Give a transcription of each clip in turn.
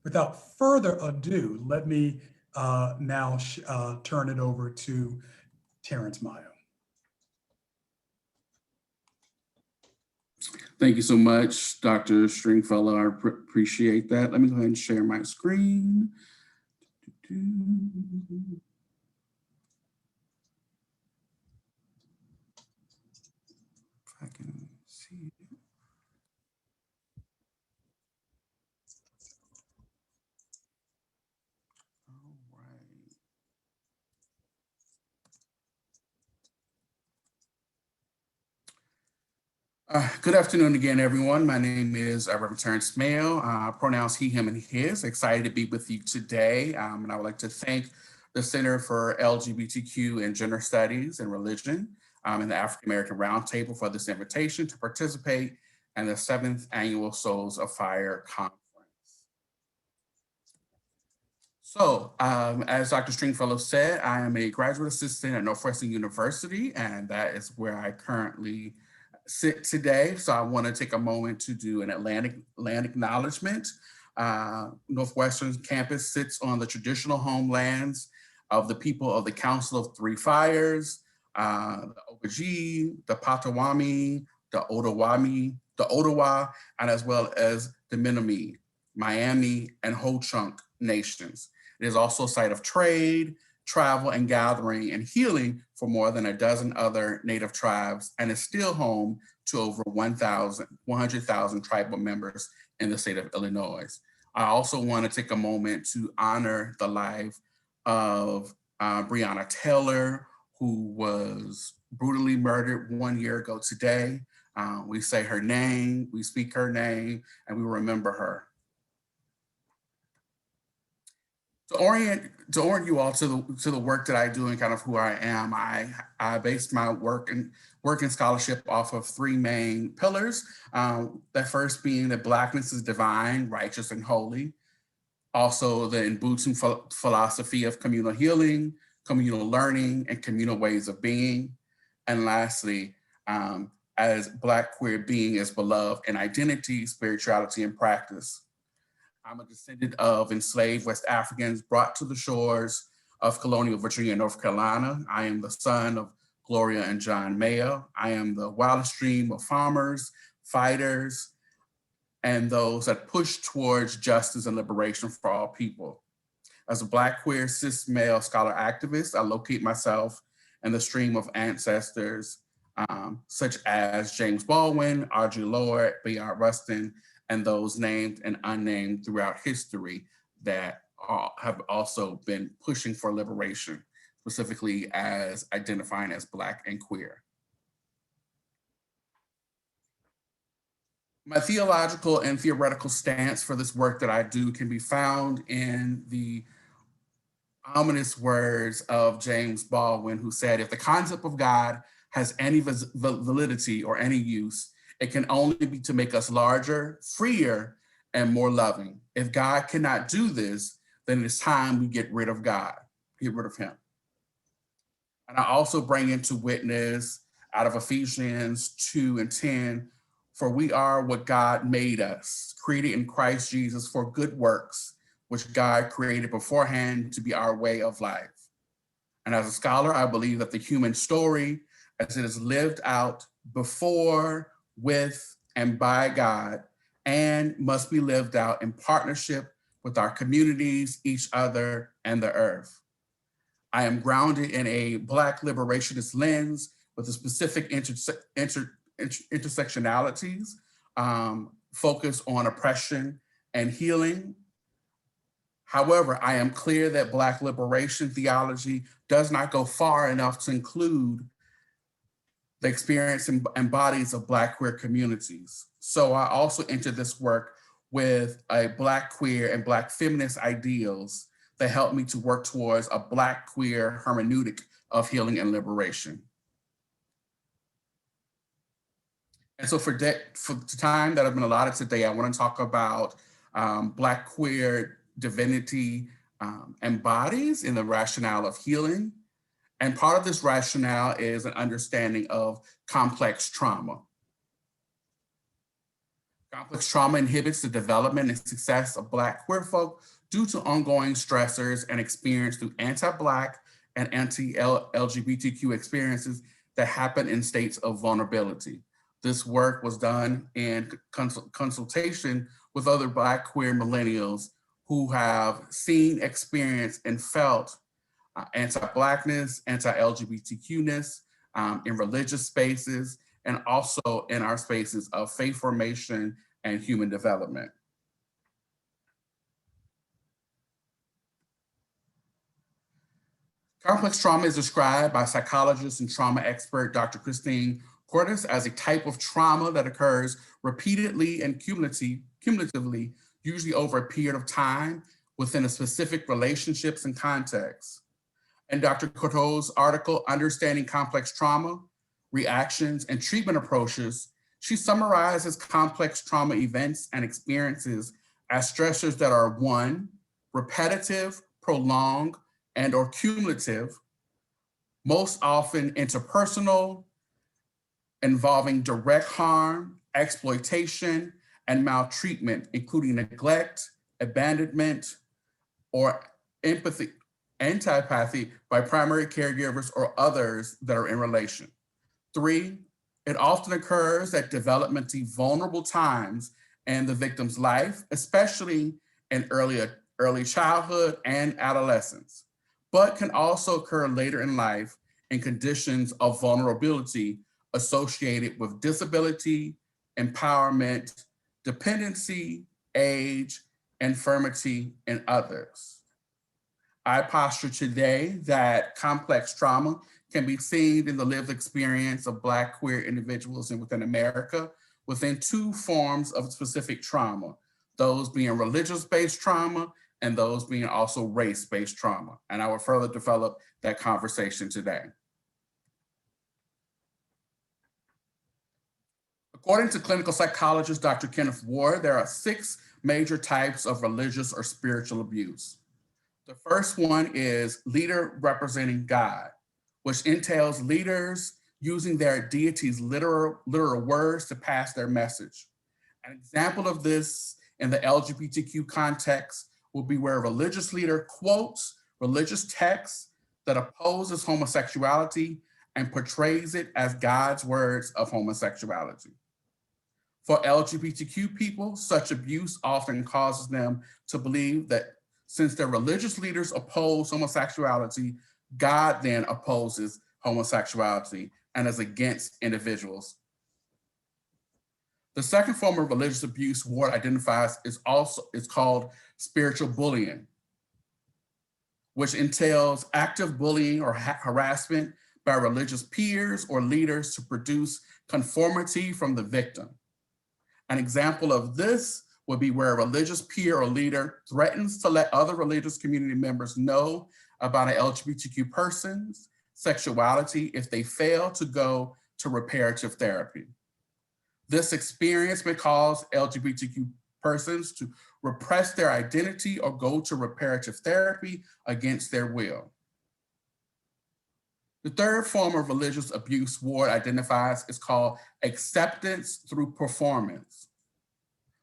Without further ado, let me now turn it over to Terence Mayo. Thank you so much, Dr. Stringfellow. I appreciate that. Let me go ahead and share my screen. If I can see it. Good afternoon again, everyone. My name is Reverend Terence Mayo, pronouns he, him, and his. Excited to be with you today. And I would like to thank the Center for LGBTQ and Gender Studies and Religion and the African American Roundtable for this invitation to participate in the 7th Annual Souls of Fire Conference. So, as Dr. Stringfellow said, I am a graduate assistant at Northwestern University, and that is where I currently sit today. So I want to take a moment to do an land acknowledgement. Northwestern campus sits on the traditional homelands of the people of the Council of Three Fires, the Ogiee, the Potawatomi, the Ottawa, and as well as the Menominee, Miami, and Ho-Chunk nations. It is also a site of trade, travel, and gathering and healing for more than a dozen other Native tribes, and is still home to over 100,000 tribal members in the state of Illinois. I also want to take a moment to honor the life of Breonna Taylor, who was brutally murdered 1 year ago today. We say her name, we speak her name, and we remember her. To orient you all to the work that I do and kind of who I am, I based my work and scholarship off of 3 main pillars. The first being that Blackness is divine, righteous, and holy. Also the Ubuntu philosophy of communal healing, communal learning, and communal ways of being. And lastly, as Black queer being is beloved in identity, spirituality, and practice. I'm a descendant of enslaved West Africans brought to the shores of colonial Virginia and North Carolina. I am the son of Gloria and John Mayo. I am the wildest stream of farmers, fighters, and those that push towards justice and liberation for all people. As a Black, queer, cis male scholar activist, I locate myself in the stream of ancestors such as James Baldwin, Audre Lorde, Bayard Rustin, and those named and unnamed throughout history that have also been pushing for liberation, specifically as identifying as Black and queer. My theological and theoretical stance for this work that I do can be found in the ominous words of James Baldwin, who said, "If the concept of God has any validity or any use, it can only be to make us larger, freer, and more loving. If God cannot do this, then it's time we get rid of God, get rid of him." And I also bring into witness out of Ephesians 2:10, "For we are what God made us, created in Christ Jesus for good works, which God created beforehand to be our way of life." And as a scholar, I believe that the human story, as it is lived out before, with, and by God, and must be lived out in partnership with our communities, each other, and the earth. I am grounded in a Black liberationist lens with a specific intersectionalities, focus on oppression and healing. However, I am clear that Black liberation theology does not go far enough to include the experience and bodies of Black queer communities. So I also entered this work with a Black queer and Black feminist ideals that helped me to work towards a Black queer hermeneutic of healing and liberation. And so for the time that I've been allotted today, I want to talk about Black queer divinity and bodies in the rationale of healing. And part of this rationale is an understanding of complex trauma. Complex trauma inhibits the development and success of Black queer folk due to ongoing stressors and experience through anti-Black and anti-LGBTQ experiences that happen in states of vulnerability. This work was done in consultation with other Black queer millennials who have seen, experienced, and felt anti-Blackness, anti-LGBTQ-ness in religious spaces, and also in our spaces of faith formation and human development. Complex trauma is described by psychologist and trauma expert Dr. Christine Cordes as a type of trauma that occurs repeatedly and cumulatively, usually over a period of time within a specific relationships and contexts. In Dr. Cordes' article, Understanding Complex Trauma, Reactions and Treatment Approaches, she summarizes complex trauma events and experiences as stressors that are 1, repetitive, prolonged, and or cumulative, most often interpersonal, involving direct harm, exploitation, and maltreatment, including neglect, abandonment, or antipathy by primary caregivers or others that are in relation. 3, it often occurs at developmentally vulnerable times in the victim's life, especially in early childhood and adolescence, but can also occur later in life in conditions of vulnerability associated with disability, empowerment, dependency, age, infirmity, and others. I posture today that complex trauma can be seen in the lived experience of Black queer individuals and within America within 2 forms of specific trauma, those being religious-based trauma and those being also race-based trauma. And I will further develop that conversation today. According to clinical psychologist Dr. Kenneth Ward, there are 6 major types of religious or spiritual abuse. The first one is leader representing God, which entails leaders using their deity's literal words to pass their message. An example of this in the LGBTQ context will be where a religious leader quotes religious texts that opposes homosexuality and portrays it as God's words of homosexuality. For LGBTQ people, such abuse often causes them to believe that since their religious leaders oppose homosexuality, God then opposes homosexuality and is against individuals. The second form of religious abuse Ward identifies is called spiritual bullying, which entails active bullying or harassment by religious peers or leaders to produce conformity from the victim. An example of this would be where a religious peer or leader threatens to let other religious community members know about an LGBTQ person's sexuality if they fail to go to reparative therapy. This experience may cause LGBTQ persons to repress their identity or go to reparative therapy against their will. The third form of religious abuse Ward identifies is called acceptance through performance,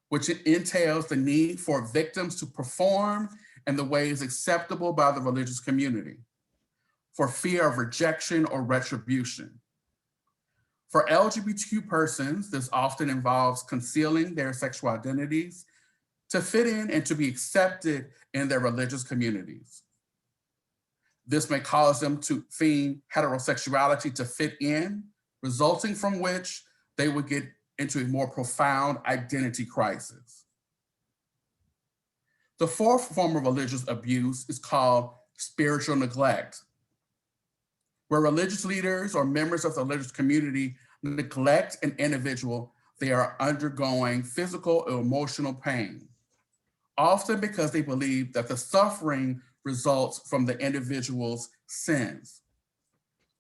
which entails the need for victims to perform in the ways acceptable by the religious community for fear of rejection or retribution. For LGBTQ persons, this often involves concealing their sexual identities to fit in and to be accepted in their religious communities. This may cause them to feign heterosexuality to fit in, resulting from which they would get into a more profound identity crisis. The fourth form of religious abuse is called spiritual neglect, where religious leaders or members of the religious community neglect an individual they are undergoing physical or emotional pain, often because they believe that the suffering results from the individual's sins.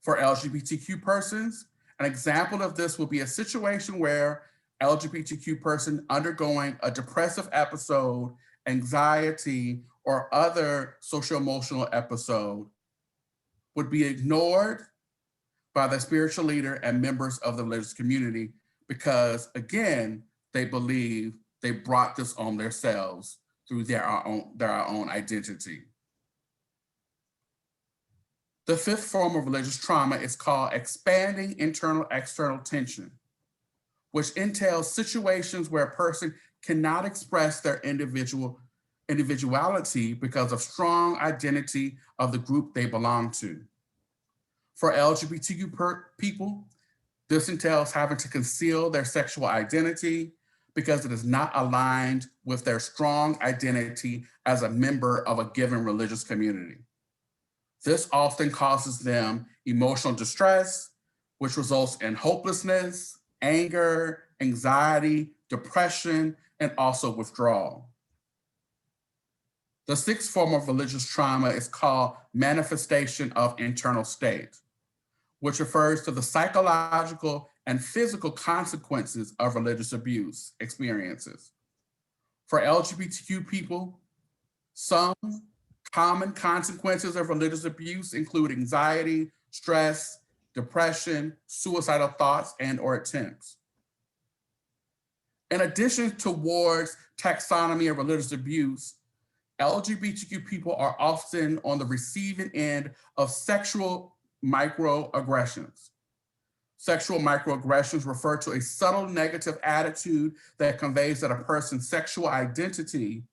For LGBTQ persons, an example of this will be a situation where LGBTQ person undergoing a depressive episode, anxiety, or other social-emotional episode would be ignored by the spiritual leader and members of the religious community because, again, they believe they brought this on themselves through their own identity. The fifth form of religious trauma is called expanding internal-external tension, which entails situations where a person cannot express their individuality because of strong identity of the group they belong to. For LGBTQ people, this entails having to conceal their sexual identity because it is not aligned with their strong identity as a member of a given religious community. This often causes them emotional distress, which results in hopelessness, anger, anxiety, depression, and also withdrawal. The sixth form of religious trauma is called manifestation of internal state, which refers to the psychological and physical consequences of religious abuse experiences. For LGBTQ people, some common consequences of religious abuse include anxiety, stress, depression, suicidal thoughts, and/or attempts. In addition towards taxonomy of religious abuse, LGBTQ people are often on the receiving end of sexual microaggressions. Sexual microaggressions refer to a subtle negative attitude that conveys that a person's sexual identity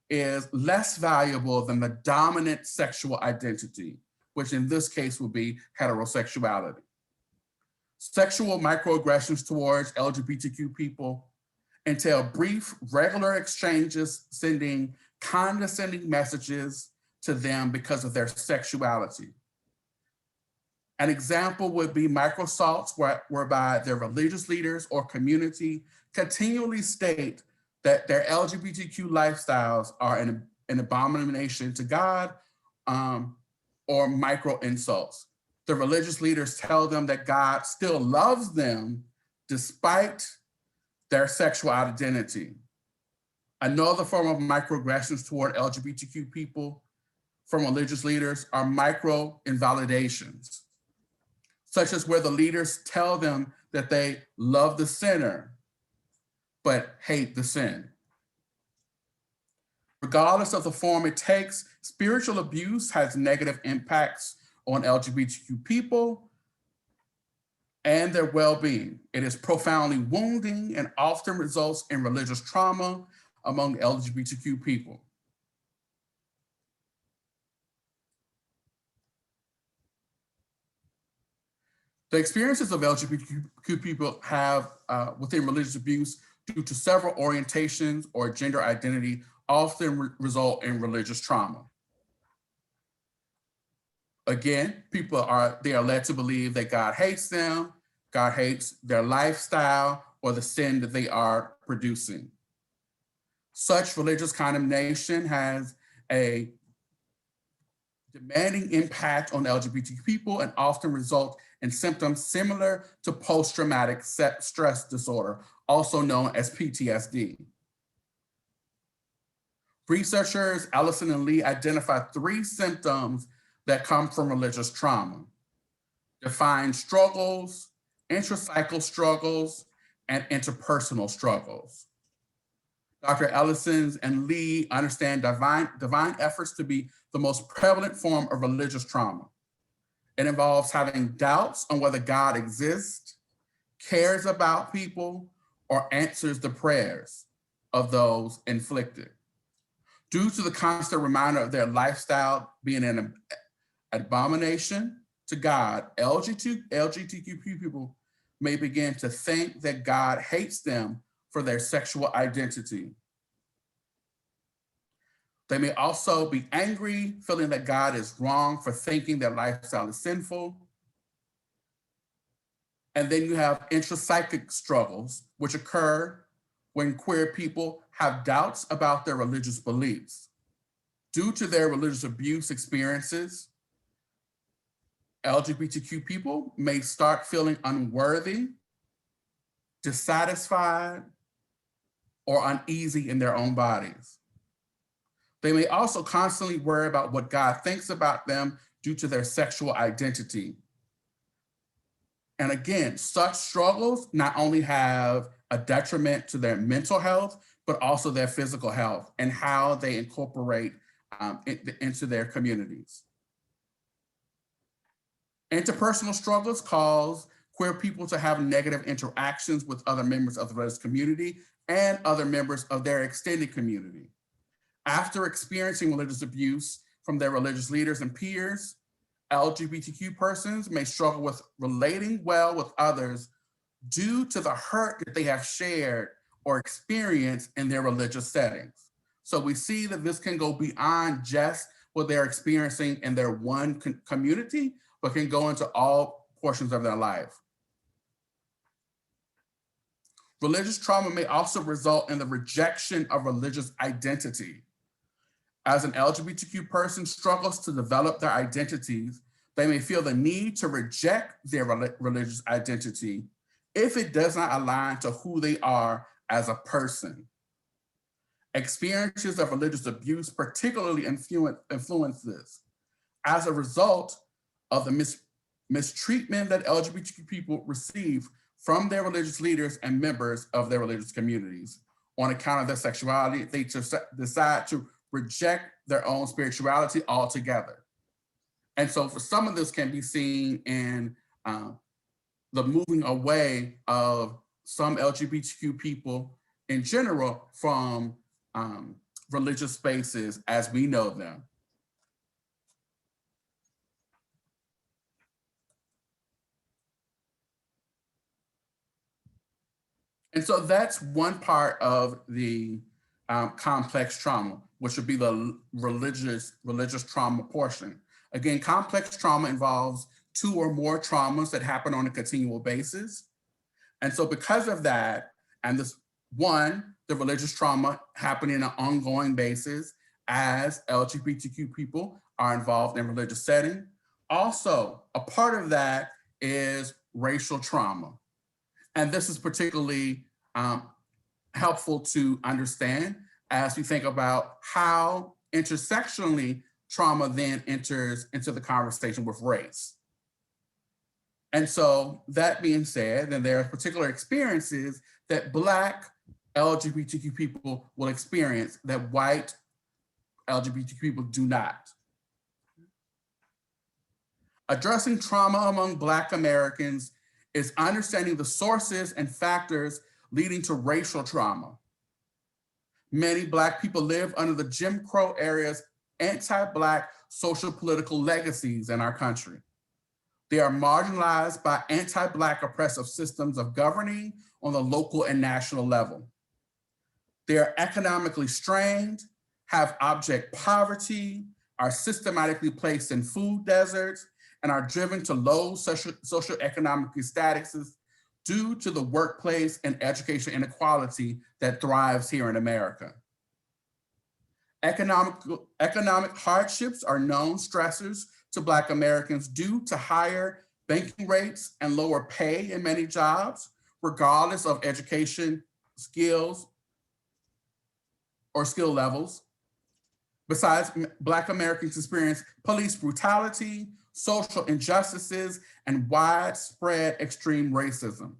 is less valuable than the dominant sexual identity, which in this case would be heterosexuality. Sexual microaggressions towards LGBTQ people entail brief, regular exchanges, sending condescending messages to them because of their sexuality. An example would be microassaults whereby their religious leaders or community continually state that their LGBTQ lifestyles are an abomination to God, or micro insults. The religious leaders tell them that God still loves them despite their sexual identity. Another form of microaggressions toward LGBTQ people from religious leaders are micro invalidations, such as where the leaders tell them that they love the sinner, but hate the sin. Regardless of the form it takes, spiritual abuse has negative impacts on LGBTQ people and their well-being. It is profoundly wounding and often results in religious trauma among LGBTQ people. The experiences of LGBTQ people have within religious abuse due to several orientations or gender identity often result in religious trauma. Again, they are led to believe that God hates them, God hates their lifestyle, or the sin that they are producing. Such religious condemnation has a demanding impact on LGBTQ people and often result in symptoms similar to post-traumatic stress disorder, also known as PTSD. Researchers Ellison and Lee identified 3 symptoms that come from religious trauma: defined struggles, intrapsychic struggles, and interpersonal struggles. Dr. Ellison and Lee understand divine efforts to be the most prevalent form of religious trauma. It involves having doubts on whether God exists, cares about people, or answers the prayers of those inflicted. Due to the constant reminder of their lifestyle being an abomination to God, LGBTQ people may begin to think that God hates them for their sexual identity. They may also be angry, feeling that God is wrong for thinking their lifestyle is sinful. And then you have intrapsychic struggles, which occur when queer people have doubts about their religious beliefs. Due to their religious abuse experiences, LGBTQ people may start feeling unworthy, dissatisfied, or uneasy in their own bodies. They may also constantly worry about what God thinks about them due to their sexual identity. And again, such struggles not only have a detriment to their mental health, but also their physical health and how they incorporate into their communities. Interpersonal struggles cause queer people to have negative interactions with other members of the religious community and other members of their extended community. After experiencing religious abuse from their religious leaders and peers, LGBTQ persons may struggle with relating well with others due to the hurt that they have shared or experienced in their religious settings. So we see that this can go beyond just what they're experiencing in their one community, but can go into all portions of their life. Religious trauma may also result in the rejection of religious identity. As an LGBTQ person struggles to develop their identities, they may feel the need to reject their religious identity if it does not align to who they are as a person. Experiences of religious abuse particularly influence this. As a result of the mistreatment that LGBTQ people receive from their religious leaders and members of their religious communities on account of their sexuality, they decide to reject their own spirituality altogether. And so for some of this can be seen in the moving away of some LGBTQ people in general from religious spaces as we know them. And so that's one part of the complex trauma, which would be the religious trauma portion. Again, complex trauma involves two or more traumas that happen on a continual basis. And so because of that, and this one, the religious trauma happening on an ongoing basis as LGBTQ people are involved in religious setting. Also, a part of that is racial trauma. And this is particularly helpful to understand as we think about how intersectionally trauma then enters into the conversation with race. And so that being said, then there are particular experiences that Black LGBTQ people will experience that white LGBTQ people do not. Addressing trauma among Black Americans is understanding the sources and factors leading to racial trauma. Many Black people live under the Jim Crow era's anti-Black social political legacies in our country. They are marginalized by anti-Black oppressive systems of governing on the local and national level. They are economically strained, have abject poverty, are systematically placed in food deserts, and are driven to low socioeconomic statuses due to the workplace and education inequality that thrives here in America. Economic hardships are known stressors to Black Americans due to higher banking rates and lower pay in many jobs, regardless of education, skills, or skill levels. Besides, Black Americans experience police brutality, social injustices, and widespread extreme racism.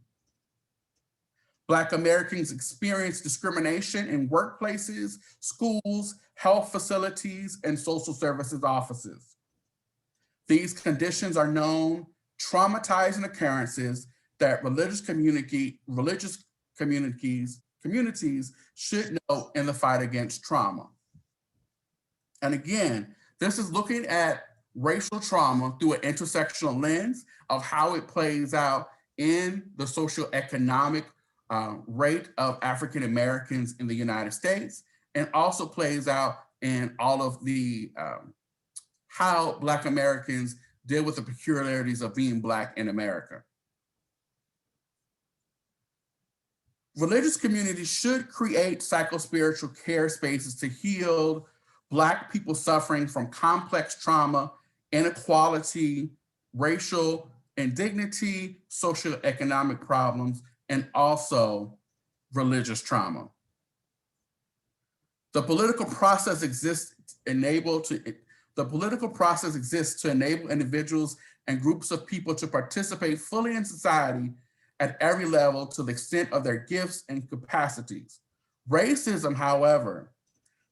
Black Americans experience discrimination in workplaces, schools, health facilities, and social services offices. These conditions are known traumatizing occurrences that religious communities should know in the fight against trauma. And again, this is looking at racial trauma through an intersectional lens of how it plays out in the socioeconomic rate of African Americans in the United States, and also plays out in all of the how Black Americans deal with the peculiarities of being Black in America. Religious communities should create psychospiritual care spaces to heal Black people suffering from complex trauma, inequality, racial indignity, socioeconomic problems, and also religious trauma. The political process exists to enable individuals and groups of people to participate fully in society at every level to the extent of their gifts and capacities. Racism, however,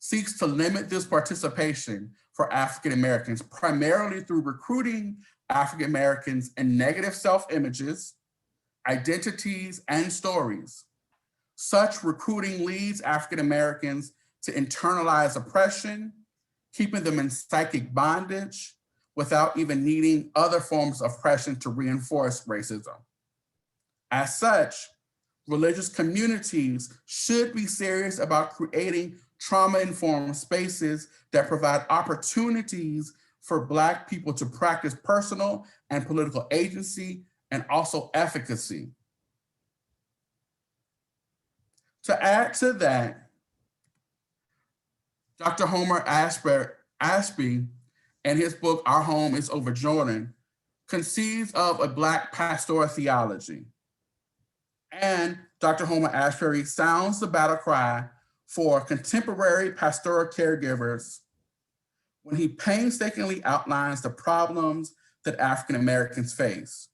seeks to limit this participation for African Americans, primarily through recruiting African Americans in negative self-images, identities, and stories. Such recruiting leads African Americans to internalize oppression, keeping them in psychic bondage without even needing other forms of oppression to reinforce racism. As such, religious communities should be serious about creating trauma-informed spaces that provide opportunities for Black people to practice personal and political agency and also efficacy. To add to that, Dr. Homer Ashby, in his book, Our Home is Over Jordan, conceives of a Black pastoral theology. And Dr. Homer Ashby sounds the battle cry for contemporary pastoral caregivers when he painstakingly outlines the problems that African Americans face.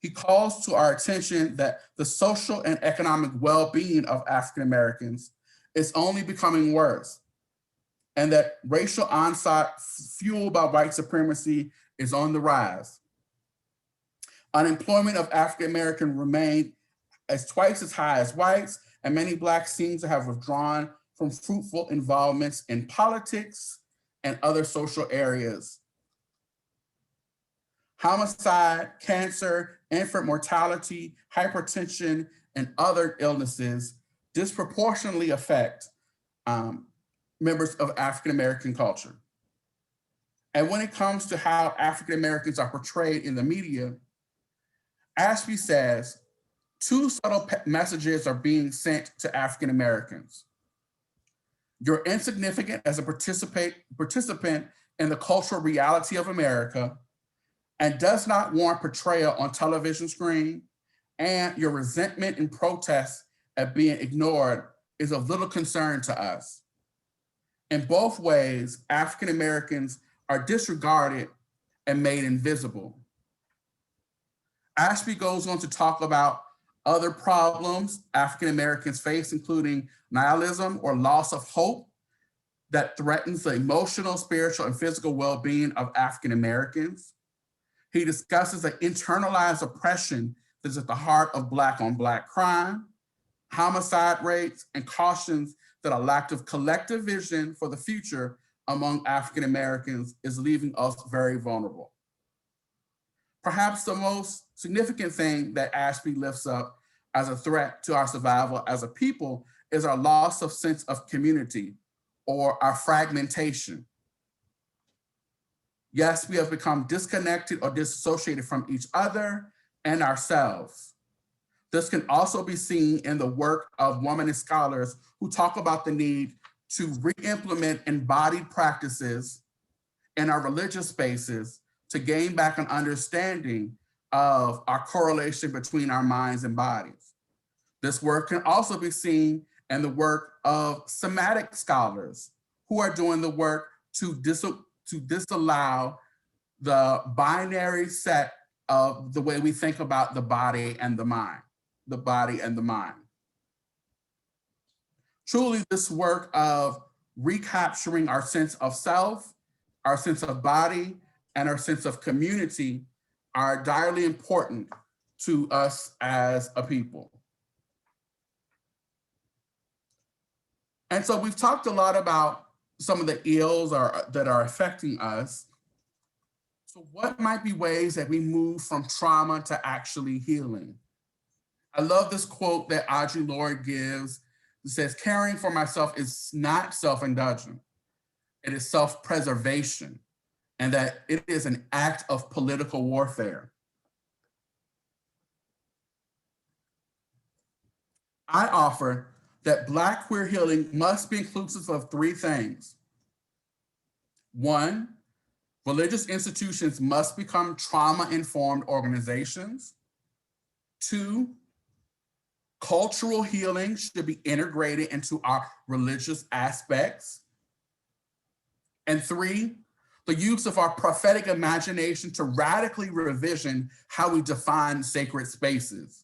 He calls to our attention that the social and economic well-being of African Americans is only becoming worse, and that racial onslaught fueled by white supremacy is on the rise. Unemployment of African Americans remained as twice as high as whites, and many Blacks seem to have withdrawn from fruitful involvements in politics and other social areas. Homicide, cancer, infant mortality, hypertension, and other illnesses disproportionately affect members of African American culture. And when it comes to how African Americans are portrayed in the media, Ashby says, two subtle messages are being sent to African Americans. You're insignificant as a participant in the cultural reality of America and does not warrant portrayal on television screen, and your resentment and protest at being ignored is of little concern to us. In both ways, African Americans are disregarded and made invisible. Ashby goes on to talk about other problems African Americans face, including nihilism or loss of hope that threatens the emotional, spiritual, and physical well-being of African Americans. He discusses the internalized oppression that's at the heart of Black on Black crime, homicide rates, and cautions that a lack of collective vision for the future among African Americans is leaving us very vulnerable. Perhaps the most significant thing that Ashby lifts up as a threat to our survival as a people is our loss of sense of community, or our fragmentation. Yes, we have become disconnected or disassociated from each other and ourselves. This can also be seen in the work of womanist scholars who talk about the need to re-implement embodied practices in our religious spaces to gain back an understanding of our correlation between our minds and bodies. This work can also be seen in the work of somatic scholars who are doing the work to disallow the binary set of the way we think about the body and the mind, the body and the mind. Truly, this work of recapturing our sense of self, our sense of body, and our sense of community are direly important to us as a people. And so we've talked a lot about some of the ills that are affecting us. So what might be ways that we move from trauma to actually healing? I love this quote that Audre Lorde gives. It says, caring for myself is not self-indulgent. It is self-preservation, and that it is an act of political warfare. I offer that Black queer healing must be inclusive of three things. One, religious institutions must become trauma-informed organizations. Two, cultural healing should be integrated into our religious aspects. And three, the use of our prophetic imagination to radically revision how we define sacred spaces.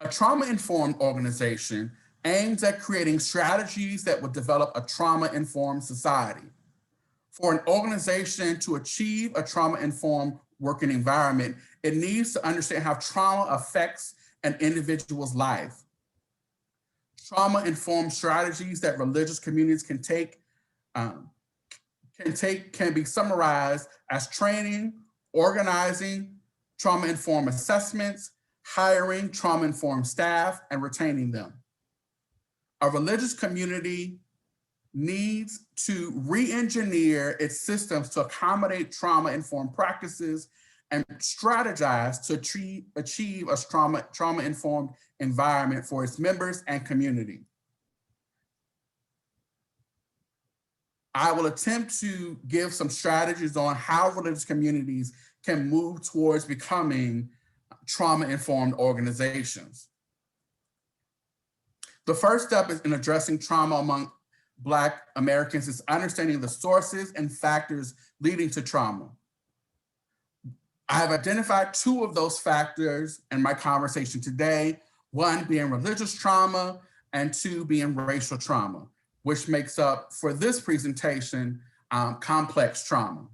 A trauma-informed organization aims at creating strategies that would develop a trauma-informed society. For an organization to achieve a trauma-informed working environment, it needs to understand how trauma affects an individual's life. Trauma-informed strategies that religious communities can be summarized as training, organizing, trauma-informed assessments, hiring trauma-informed staff, and retaining them. A religious community needs to re-engineer its systems to accommodate trauma-informed practices and strategize to achieve a trauma-informed environment for its members and community. I will attempt to give some strategies on how religious communities can move towards becoming trauma-informed organizations. The first step in addressing trauma among Black Americans is understanding the sources and factors leading to trauma. I have identified two of those factors in my conversation today, one being religious trauma and two being racial trauma, which makes up for this presentation, complex trauma.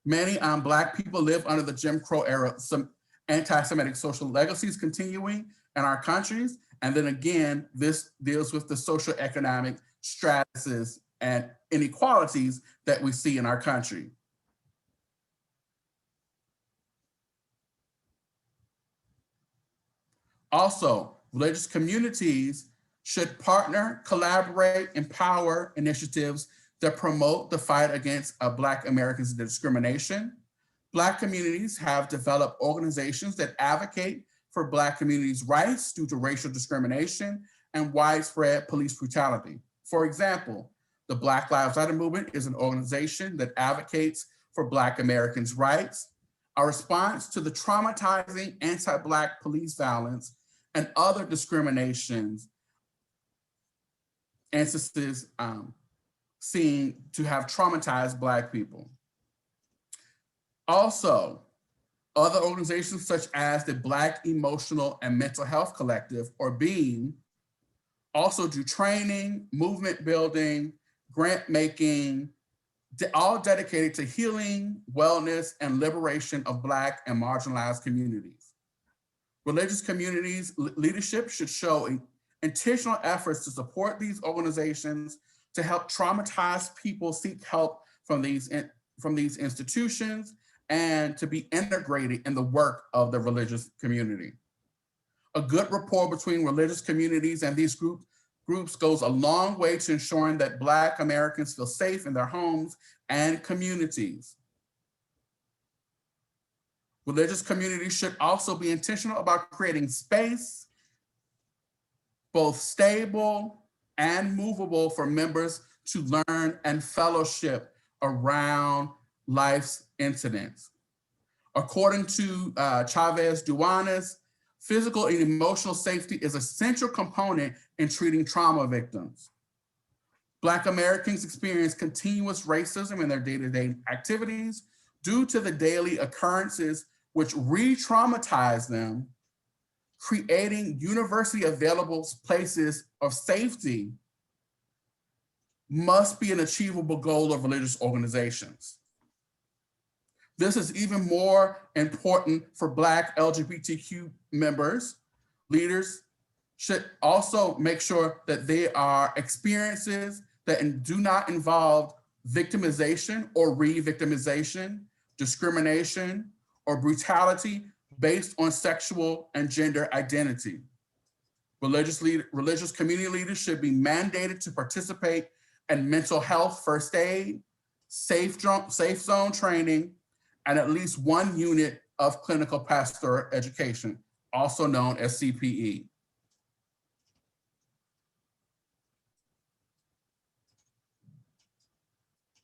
Many Black people live under the Jim Crow era, some anti-Semitic social legacies continuing in our countries. And then again, this deals with the socioeconomic stratuses and inequalities that we see in our country. Also, religious communities should partner, collaborate, empower initiatives that promote the fight against Black Americans and discrimination. Black communities have developed organizations that advocate for Black communities' rights due to racial discrimination and widespread police brutality. For example, the Black Lives Matter movement is an organization that advocates for Black Americans' rights. Our response to the traumatizing anti-Black police violence and other discriminations instances seen to have traumatized Black people. Also, other organizations such as the Black Emotional and Mental Health Collective, or BEAM, also do training, movement building, grant making, all dedicated to healing, wellness, and liberation of Black and marginalized communities. Religious communities leadership should show intentional efforts to support these organizations to help traumatized people seek help from these institutions and to be integrated in the work of the religious community. A good rapport between religious communities and these groups goes a long way to ensuring that Black Americans feel safe in their homes and communities. Religious communities should also be intentional about creating space, both stable and movable, for members to learn and fellowship around life's incidents. According to Chavez Duanes, physical and emotional safety is a central component in treating trauma victims. Black Americans experience continuous racism in their day-to-day activities due to the daily occurrences which re-traumatize them. Creating universally available places of safety must be an achievable goal of religious organizations. This is even more important for Black LGBTQ members. Leaders should also make sure that they are experiences that do not involve victimization or re-victimization, discrimination, or brutality based on sexual and gender identity. Religious community leaders should be mandated to participate in mental health first aid, safe zone training, and at least one unit of clinical pastoral education, also known as CPE.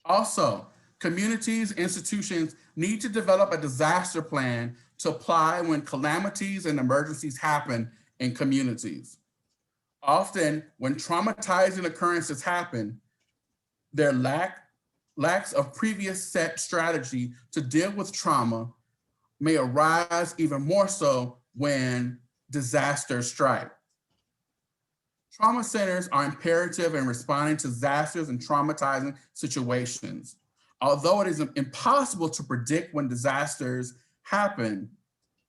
Also, communities, institutions need to develop a disaster plan to apply when calamities and emergencies happen in communities. Often, when traumatizing occurrences happen, their lacks of previous set strategy to deal with trauma may arise even more so when disaster strike. Trauma centers are imperative in responding to disasters and traumatizing situations. Although it is impossible to predict when disasters happen,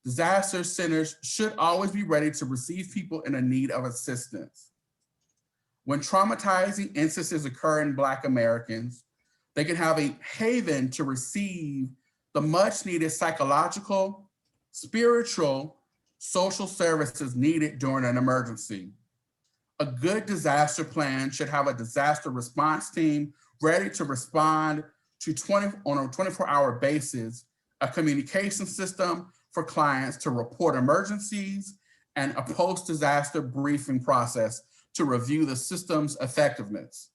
disaster centers should always be ready to receive people in a need of assistance. When traumatizing instances occur in Black Americans, they can have a haven to receive the much needed psychological, spiritual, social services needed during an emergency. A good disaster plan should have a disaster response team ready to respond to on a 24-hour basis, a communication system for clients to report emergencies, and a post-disaster briefing process to review the system's effectiveness.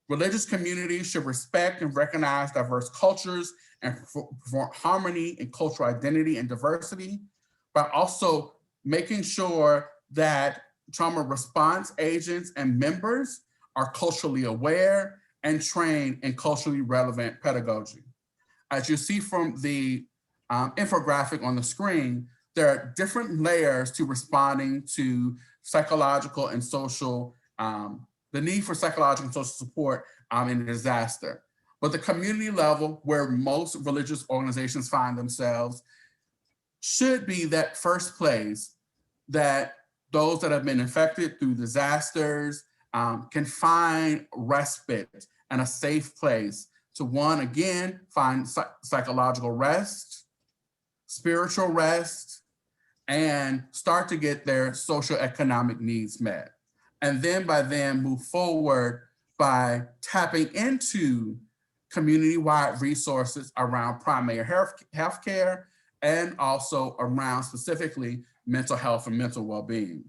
Religious communities should respect and recognize diverse cultures and promote harmony and cultural identity and diversity, but also making sure that trauma response agents and members are culturally aware and trained in culturally relevant pedagogy. As you see from the infographic on the screen, there are different layers to responding to psychological and social, the need for psychological and social support in a disaster. But the community level, where most religious organizations find themselves, should be that first place that those that have been affected through disasters can find respite and a safe place to, one, again, find psychological rest, spiritual rest, and start to get their socioeconomic needs met. And then by then move forward by tapping into community-wide resources around primary health care and also around specifically mental health and mental well-being.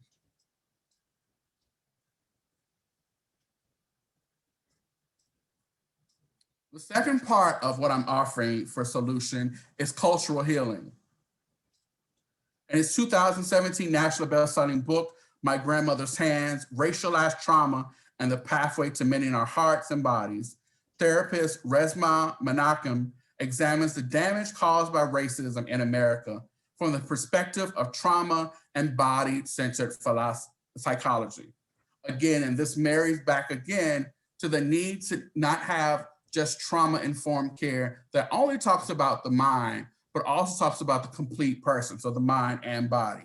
The second part of what I'm offering for solution is cultural healing. In his 2017 national best-selling book, My Grandmother's Hands, Racialized Trauma and the Pathway to Mending Our Hearts and Bodies, therapist Resmaa Menakem examines the damage caused by racism in America from the perspective of trauma and body-centered psychology. Again, and this marries back again to the need to not have just trauma-informed care that only talks about the mind, but also talks about the complete person, so the mind and body.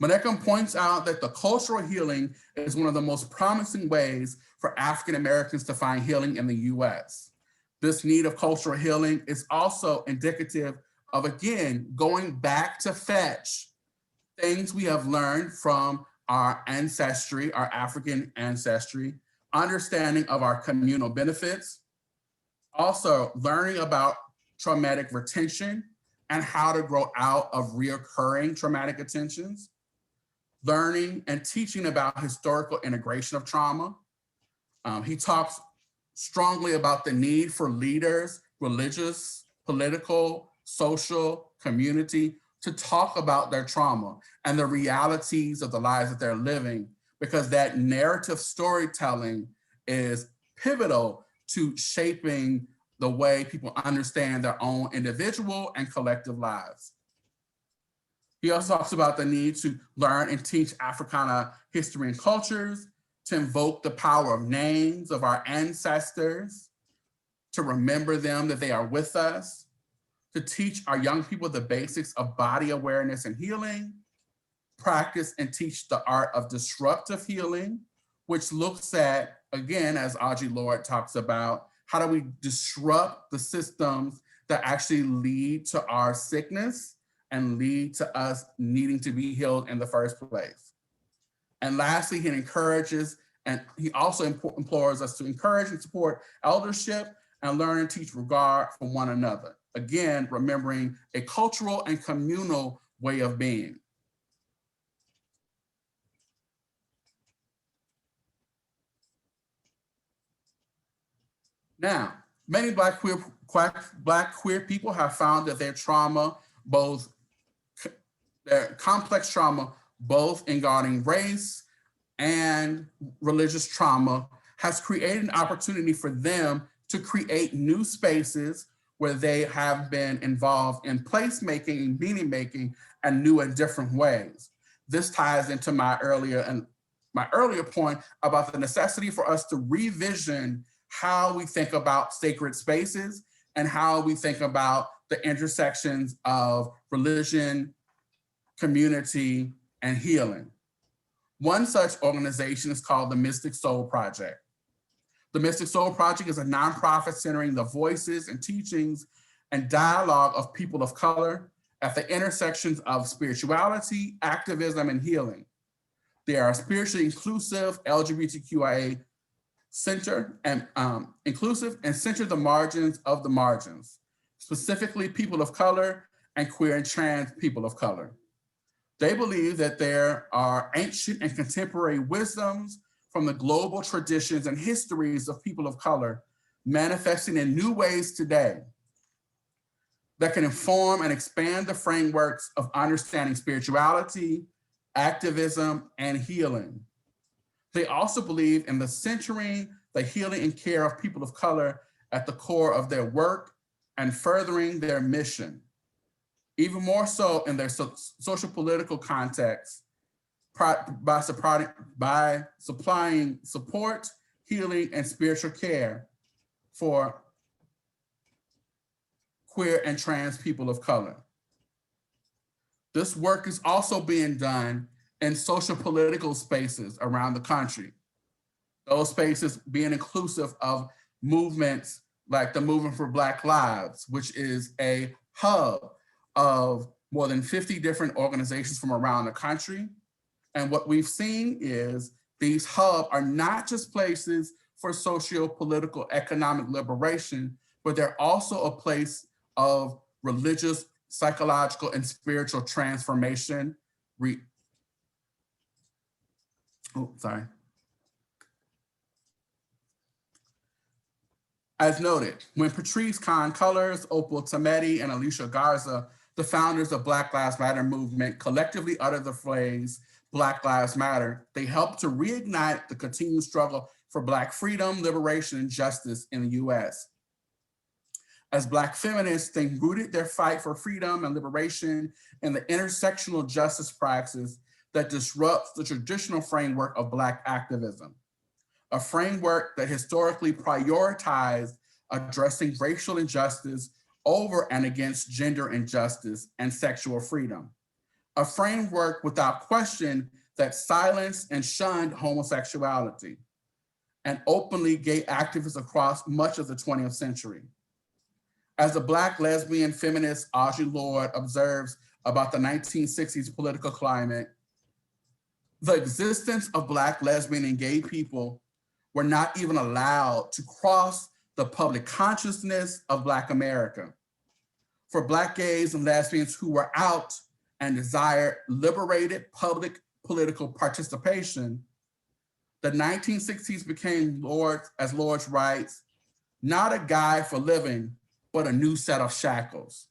Menakem points out that the cultural healing is one of the most promising ways for African Americans to find healing in the US. This need of cultural healing is also indicative of, again, going back to fetch things we have learned from our ancestry, our African ancestry, understanding of our communal benefits, also learning about traumatic retention and how to grow out of reoccurring traumatic attentions, learning and teaching about historical integration of trauma. He talks strongly about the need for leaders, religious, political, social, community, to talk about their trauma and the realities of the lives that they're living, because that narrative storytelling is pivotal to shaping the way people understand their own individual and collective lives. He also talks about the need to learn and teach Africana history and cultures, to invoke the power of names of our ancestors, to remember them, that they are with us, to teach our young people the basics of body awareness and healing, practice and teach the art of disruptive healing, which looks at, again, as Audre Lorde talks about, how do we disrupt the systems that actually lead to our sickness and lead to us needing to be healed in the first place. And lastly, he encourages, and he also implores us to encourage and support eldership and learn and teach regard for one another. Again, remembering a cultural and communal way of being. Now, many Black queer people have found that their trauma, their complex trauma, both regarding race and religious trauma, has created an opportunity for them to create new spaces where they have been involved in placemaking, meaning making, and new and different ways. This ties into my earlier point about the necessity for us to revision how we think about sacred spaces and how we think about the intersections of religion, community, and healing. One such organization is called the Mystic Soul Project. The Mystic Soul Project is a nonprofit centering the voices and teachings and dialogue of people of color at the intersections of spirituality, activism, and healing. They are spiritually inclusive, LGBTQIA center and inclusive, and center the margins of the margins, specifically people of color and queer and trans people of color. They believe that there are ancient and contemporary wisdoms from the global traditions and histories of people of color manifesting in new ways today that can inform and expand the frameworks of understanding spirituality, activism, and healing. They also believe in the centering, the healing and care of people of color at the core of their work and furthering their mission, even more so in their social political context, by supplying support, healing, and spiritual care for queer and trans people of color. This work is also being done in social political spaces around the country. Those spaces being inclusive of movements like the Movement for Black Lives, which is a hub of more than 50 different organizations from around the country. And what we've seen is these hubs are not just places for socio-political economic liberation, but they're also a place of religious, psychological, and spiritual transformation. As noted, when Patrice Kahn-Cullors, Opal Tometi, and Alicia Garza, the founders of Black Lives Matter movement, collectively uttered the phrase Black Lives Matter, they helped to reignite the continued struggle for Black freedom, liberation, and justice in the US. As Black feminists, they rooted their fight for freedom and liberation in the intersectional justice practices that disrupts the traditional framework of Black activism, a framework that historically prioritized addressing racial injustice over and against gender injustice and sexual freedom, a framework without question that silenced and shunned homosexuality and openly gay activists across much of the 20th century. As the Black lesbian feminist Audre Lorde observes about the 1960s political climate, the existence of Black lesbian and gay people were not even allowed to cross the public consciousness of Black America. For Black gays and lesbians who were out and desired liberated public political participation, the 1960s became Lorde writes, not a guide for living, but a new set of shackles.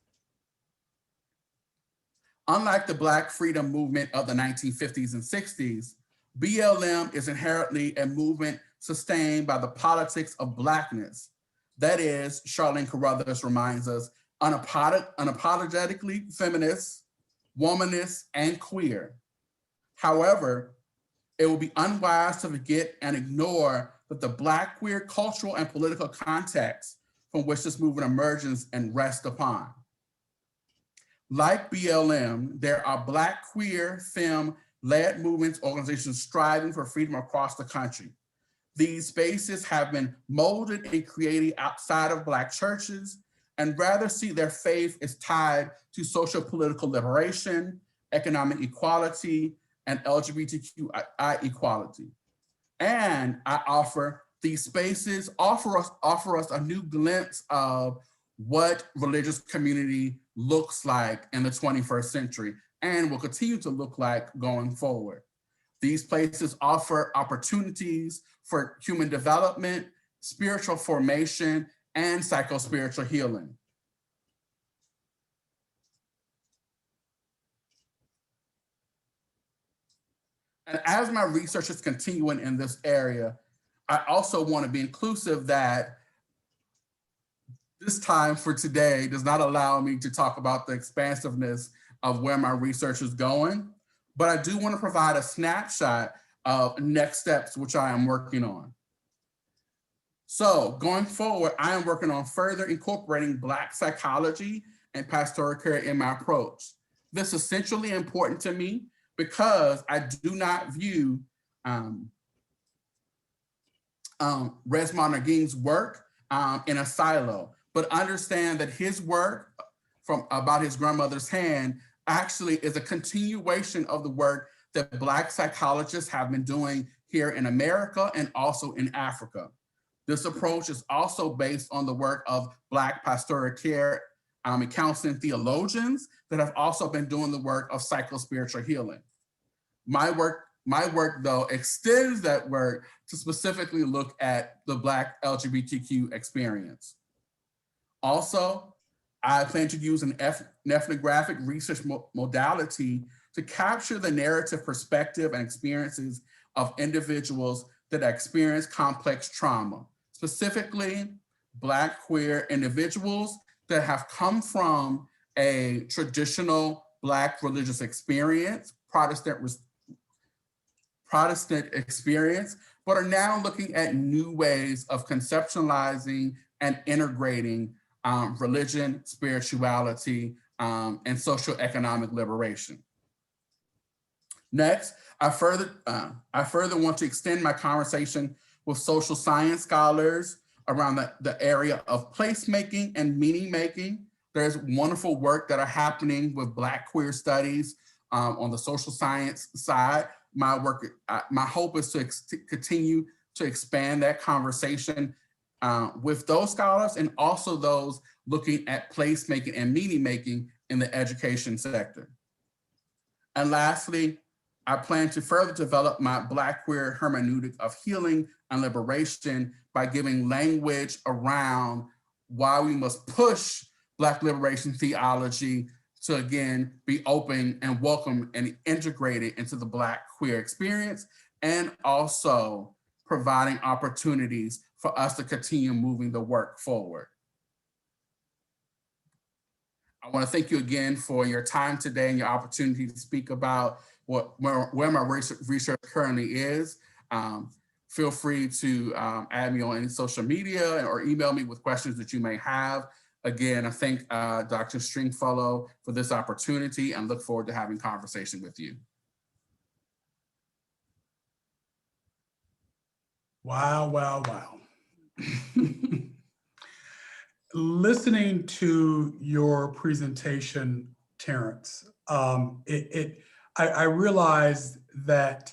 Unlike the Black freedom movement of the 1950s and 60s, BLM is inherently a movement sustained by the politics of Blackness. That is, Charlene Carruthers reminds us, unapologetically feminist, womanist, and queer. However, it will be unwise to forget and ignore that the Black queer cultural and political context from which this movement emerges and rests upon. Like BLM, there are Black queer, femme-led movements, organizations striving for freedom across the country. These spaces have been molded and created outside of Black churches and rather see their faith as tied to social political liberation, economic equality, and LGBTQI equality. And I offer these spaces offer us a new glimpse of what religious community looks like in the 21st century and will continue to look like going forward. These places offer opportunities for human development, spiritual formation, and psycho-spiritual healing. And as my research is continuing in this area, I also want to be inclusive that this time for today does not allow me to talk about the expansiveness of where my research is going, but I do want to provide a snapshot of next steps, which I am working on. So going forward, I am working on further incorporating Black psychology and pastoral care in my approach. This is essentially important to me because I do not view Resmond Arguin's work in a silo, but understand that his work about his grandmother's hand actually is a continuation of the work that Black psychologists have been doing here in America and also in Africa. This approach is also based on the work of Black pastoral care and counseling theologians that have also been doing the work of psychospiritual healing. My work, though, extends that work to specifically look at the Black LGBTQ experience. Also, I plan to use an ethnographic research modality to capture the narrative perspective and experiences of individuals that experience complex trauma, specifically Black queer individuals that have come from a traditional Black religious experience, Protestant experience, but are now looking at new ways of conceptualizing and integrating religion, spirituality, and social economic liberation. Next, I further want to extend my conversation with social science scholars around the area of placemaking and meaning making. There's wonderful work that are happening with Black queer studies on the social science side. My hope is to continue to expand that conversation with those scholars and also those looking at placemaking and meaning making in the education sector. And lastly, I plan to further develop my Black queer hermeneutic of healing and liberation by giving language around why we must push Black liberation theology to, again, be open and welcome and integrated into the Black queer experience, and also providing opportunities for us to continue moving the work forward. I want to thank you again for your time today and your opportunity to speak about where my research currently is. Feel free to add me on any social media or email me with questions that you may have. Again, I thank Dr. Stringfellow for this opportunity and look forward to having conversation with you. Wow, wow, wow. Listening to your presentation, Terence, I realized that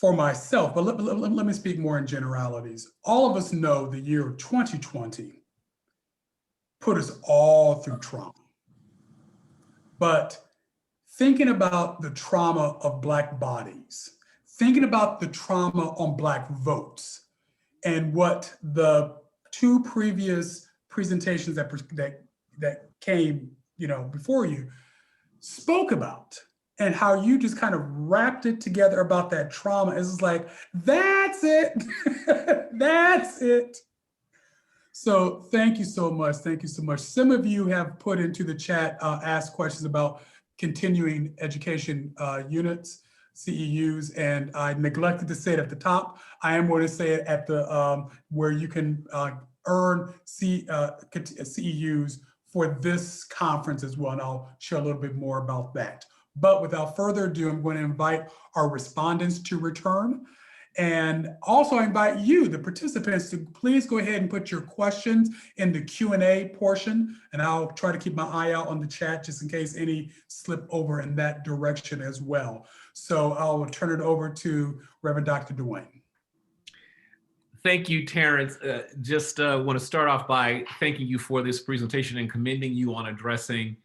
for myself, but let me speak more in generalities. All of us know the year 2020 put us all through trauma. But thinking about the trauma of Black bodies, thinking about the trauma on Black votes, and what the two previous presentations that came, before you spoke about, and how you just kind of wrapped it together about that trauma. It's like, that's it. That's it. So thank you so much. Thank you so much. Some of you have put into the chat, asked questions about continuing education units, CEUs, and I neglected to say it at the top. I am going to say it at the where you can earn CEUs for this conference as well, and I'll share a little bit more about that. But without further ado, I'm going to invite our respondents to return. And also I invite you, the participants, to please go ahead and put your questions in the Q&A portion, and I'll try to keep my eye out on the chat just in case any slip over in that direction as well. So I'll turn it over to Reverend Dr. Dwayne. Thank you, Terence. Just want to start off by thanking you for this presentation and commending you on addressing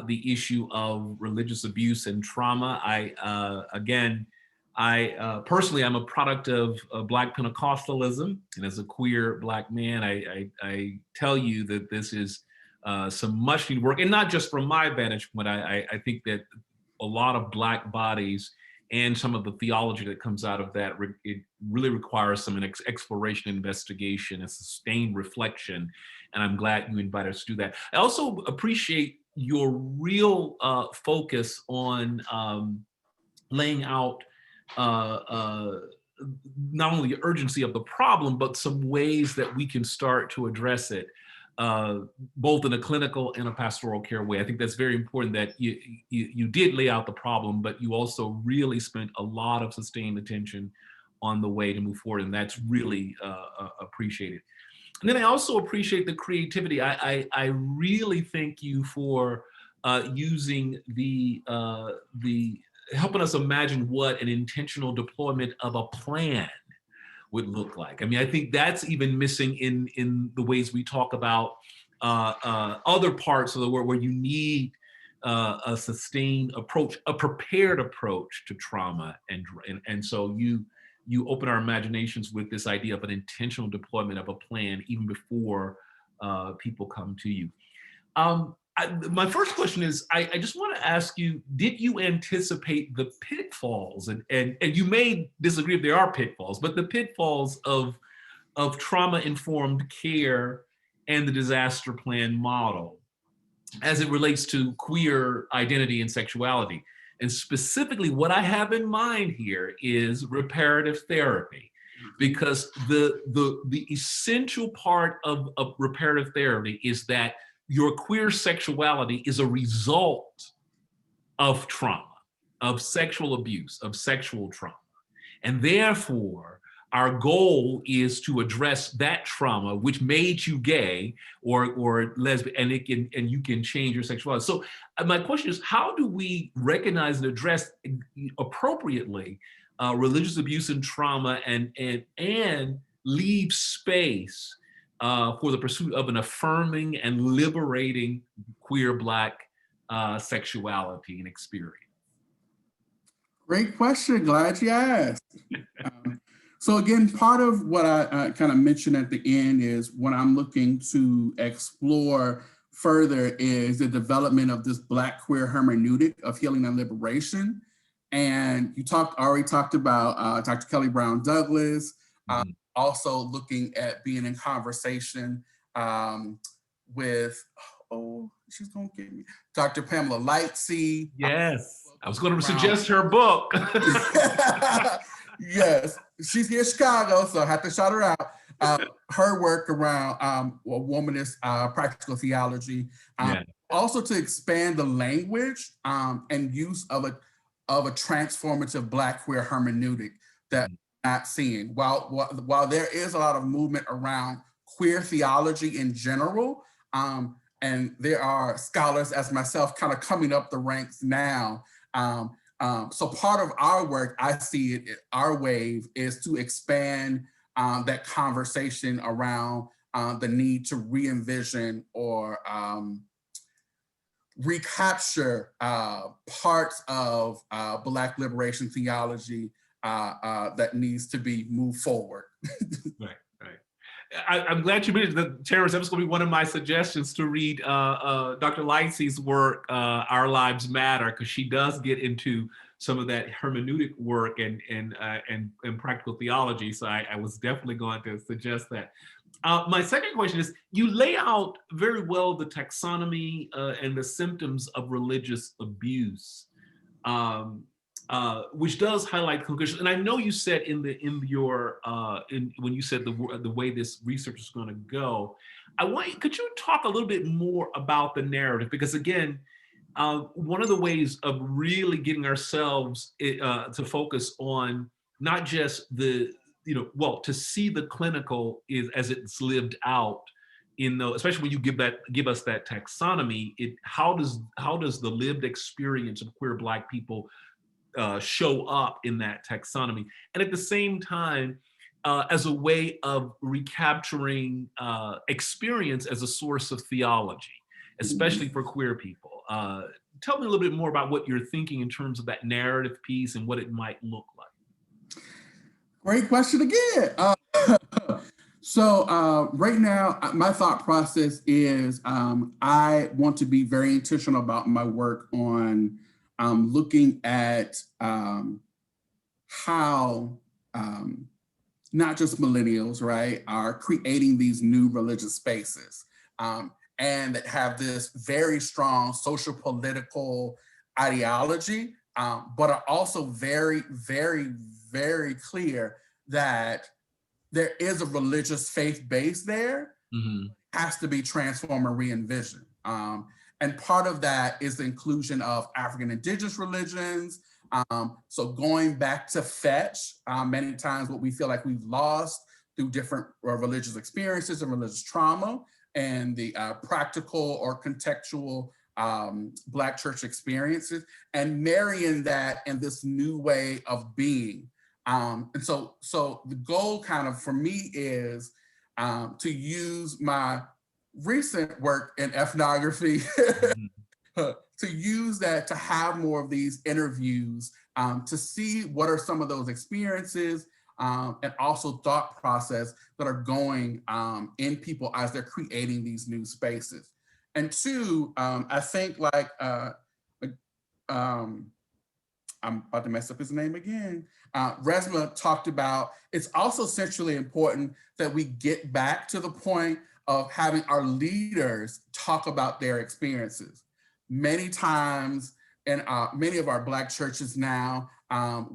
the issue of religious abuse and trauma. I personally, I'm a product of Black Pentecostalism, and as a queer Black man, I tell you that this is some much needed work, and not just from my vantage point. I think that a lot of Black bodies and some of the theology that comes out of that, it really requires some exploration, investigation, and sustained reflection. And I'm glad you invited us to do that. I also appreciate your real focus on laying out not only the urgency of the problem, but some ways that we can start to address it, both in a clinical and a pastoral care way. I think that's very important that you did lay out the problem, but you also really spent a lot of sustained attention on the way to move forward, and that's really appreciated. And then I also appreciate the creativity. I really thank you for using the helping us imagine what an intentional deployment of a plan would look like. I mean, I think that's even missing in the ways we talk about other parts of the world where you need a sustained approach, a prepared approach to trauma, and so you open our imaginations with this idea of an intentional deployment of a plan even before people come to you. My first question is, I just want to ask you, did you anticipate the pitfalls, and you may disagree if there are pitfalls, but the pitfalls of trauma-informed care and the disaster plan model as it relates to queer identity and sexuality? And specifically, what I have in mind here is reparative therapy, because the essential part of reparative therapy is that your queer sexuality is a result of trauma, of sexual abuse, of sexual trauma. And therefore, our goal is to address that trauma which made you gay or lesbian, and you can change your sexuality. So my question is, how do we recognize and address appropriately religious abuse and trauma, and leave space for the pursuit of an affirming and liberating queer Black sexuality and experience? Great question. Glad you asked. So again, part of what I kind of mentioned at the end is what I'm looking to explore further is the development of this Black queer hermeneutic of healing and liberation. And you already talked about Dr. Kelly Brown Douglas, also looking at being in conversation with, she's gonna get me, Dr. Pamela Lightsey. Yes, I was gonna suggest her book. Yes, she's here in Chicago, so I have to shout her out. Her work around womanist practical theology, also to expand the language and use of a transformative Black queer hermeneutic that we're not seeing. While there is a lot of movement around queer theology in general, and there are scholars as myself kind of coming up the ranks now. So part of our work, I see it, our wave, is to expand that conversation around the need to re-envision or recapture parts of Black liberation theology that needs to be moved forward. Right. I'm glad you mentioned that, Terence. That was going to be one of my suggestions, to read Dr. Lightsey's work, Our Lives Matter, because she does get into some of that hermeneutic work and practical theology. So I was definitely going to suggest that. My second question is, you lay out very well the taxonomy and the symptoms of religious abuse, which does highlight conclusions. And I know you said when you said the way this research is going to go, could you talk a little bit more about the narrative? Because again, one of the ways of really getting ourselves to focus on not just to see the clinical as it's lived out especially when you give us that taxonomy, how does the lived experience of queer Black people show up in that taxonomy, and at the same time, as a way of recapturing experience as a source of theology, especially for queer people. Tell me a little bit more about what you're thinking in terms of that narrative piece and what it might look like. Great question again. So right now, my thought process is I want to be very intentional about my work on looking at how not just millennials, right, are creating these new religious spaces and that have this very strong social political ideology, but are also very, very, very clear that there is a religious faith base there, has to be transformed and re-envisioned. And part of that is the inclusion of African indigenous religions. So going back to fetch many times what we feel like we've lost through different religious experiences and religious trauma and the practical or contextual Black church experiences, and marrying that in this new way of being. And so the goal kind of for me is to use my recent work in ethnography to use that to have more of these interviews to see what are some of those experiences and also thought process that are going in people as they're creating these new spaces. And two, I think like, I'm about to mess up his name again. Resma talked about, it's also centrally important that we get back to the point of having our leaders talk about their experiences. Many times in many of our Black churches now,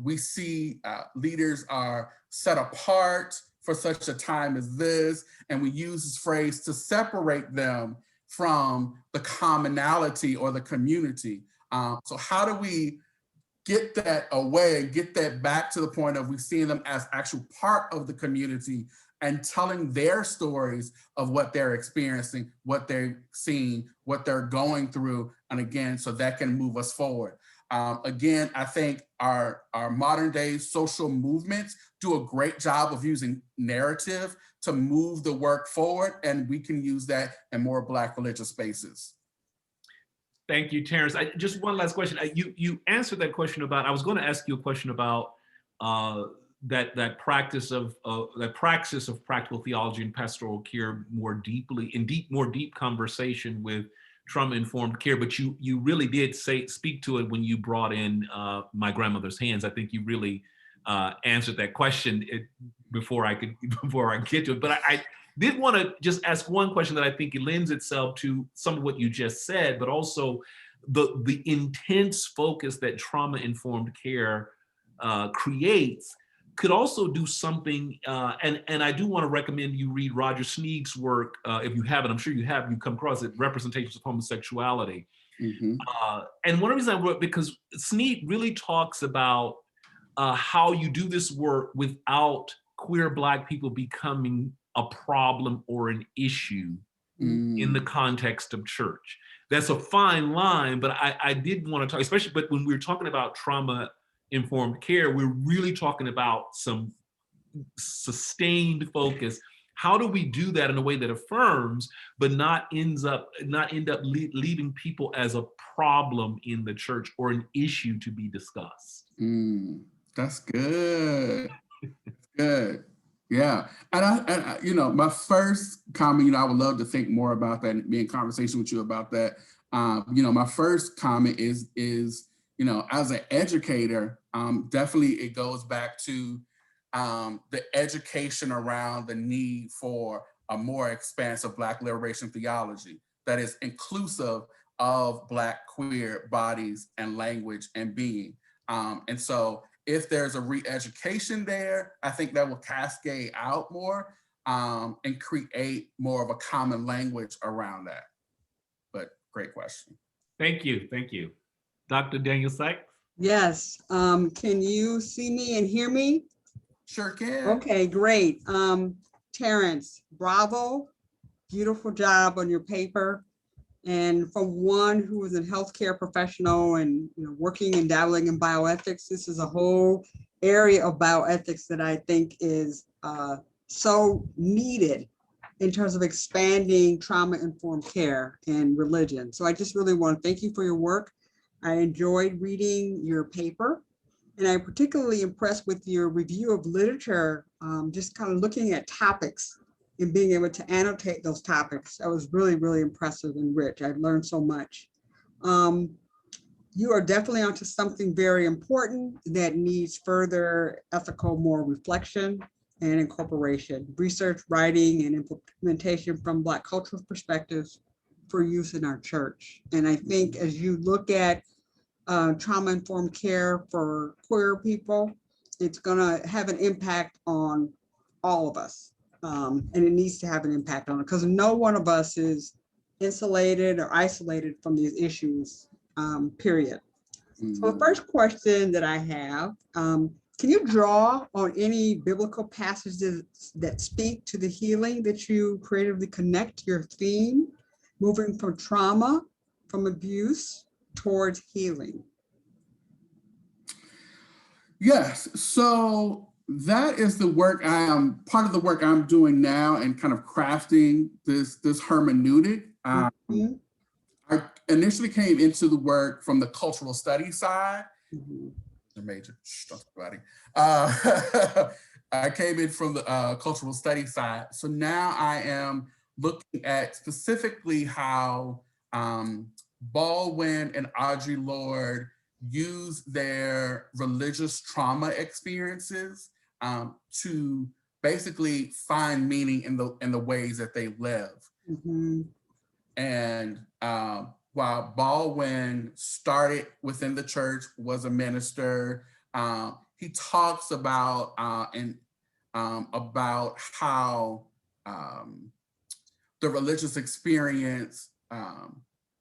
we see leaders are set apart for such a time as this, and we use this phrase to separate them from the commonality or the community. So how do we get that away and get that back to the point of we seeing them as actual part of the community and telling their stories of what they're experiencing, what they're seeing, what they're going through, and again, so that can move us forward. Again, I think our modern day social movements do a great job of using narrative to move the work forward, and we can use that in more Black religious spaces. Thank you, Terence. Just one last question. You answered that question about, I was going to ask you a question about that praxis of practical theology and pastoral care more deeply, in more deep conversation with trauma-informed care, but you really did speak to it when you brought in My Grandmother's Hands. I think you really answered that question before I get to it. But I did want to just ask one question that I think it lends itself to some of what you just said, but also the intense focus that trauma-informed care creates could also do something, and I do want to recommend you read Roger Sneed's work, if you haven't, I'm sure you have, you come across it, Representations of Homosexuality. And one reason I wrote, because Sneed really talks about how you do this work without queer Black people becoming a problem or an issue in the context of church. That's a fine line, but I did want to talk, especially, but when we're talking about trauma-informed care, we're really talking about some sustained focus. How do we do that in a way that affirms, but not end up leaving people as a problem in the church or an issue to be discussed? That's good. Good. Yeah. And I, you know, my first comment, you know, I would love to think more about that and be in conversation with you about that. You know, my first comment is, you know, as an educator, definitely it goes back to the education around the need for a more expansive Black liberation theology that is inclusive of Black queer bodies and language and being. And so if there's a re-education there, I think that will cascade out more and create more of a common language around that. But great question. Thank you. Thank you. Dr. Daniel Sykes? Yes. Can you see me and hear me? Sure can. Okay, great. Terence, bravo. Beautiful job on your paper. And from one who is a healthcare professional and working and dabbling in bioethics, this is a whole area of bioethics that I think is so needed in terms of expanding trauma-informed care and religion. So I just really want to thank you for your work. I enjoyed reading your paper, and I'm particularly impressed with your review of literature, just kind of looking at topics and being able to annotate those topics. That was really, really impressive and rich. I've learned so much. You are definitely onto something very important that needs further ethical, moral reflection and incorporation, research, writing, and implementation from Black cultural perspectives for use in our church. And I think as you look at trauma-informed care for queer people, it's gonna have an impact on all of us. And it needs to have an impact on it because no one of us is insulated or isolated from these issues, period. So the first question that I have, can you draw on any biblical passages that speak to the healing that you creatively connect your theme, moving from trauma, from abuse towards healing? Yes, so that is the work part of the work I'm doing now and kind of crafting this hermeneutic. I initially came into the work from the cultural studies side. Major, I came in from the cultural studies side. So now I am looking at specifically how Baldwin and Audre Lorde use their religious trauma experiences to basically find meaning in the ways that they live. And while Baldwin started within the church, was a minister, he talks about about how the religious experience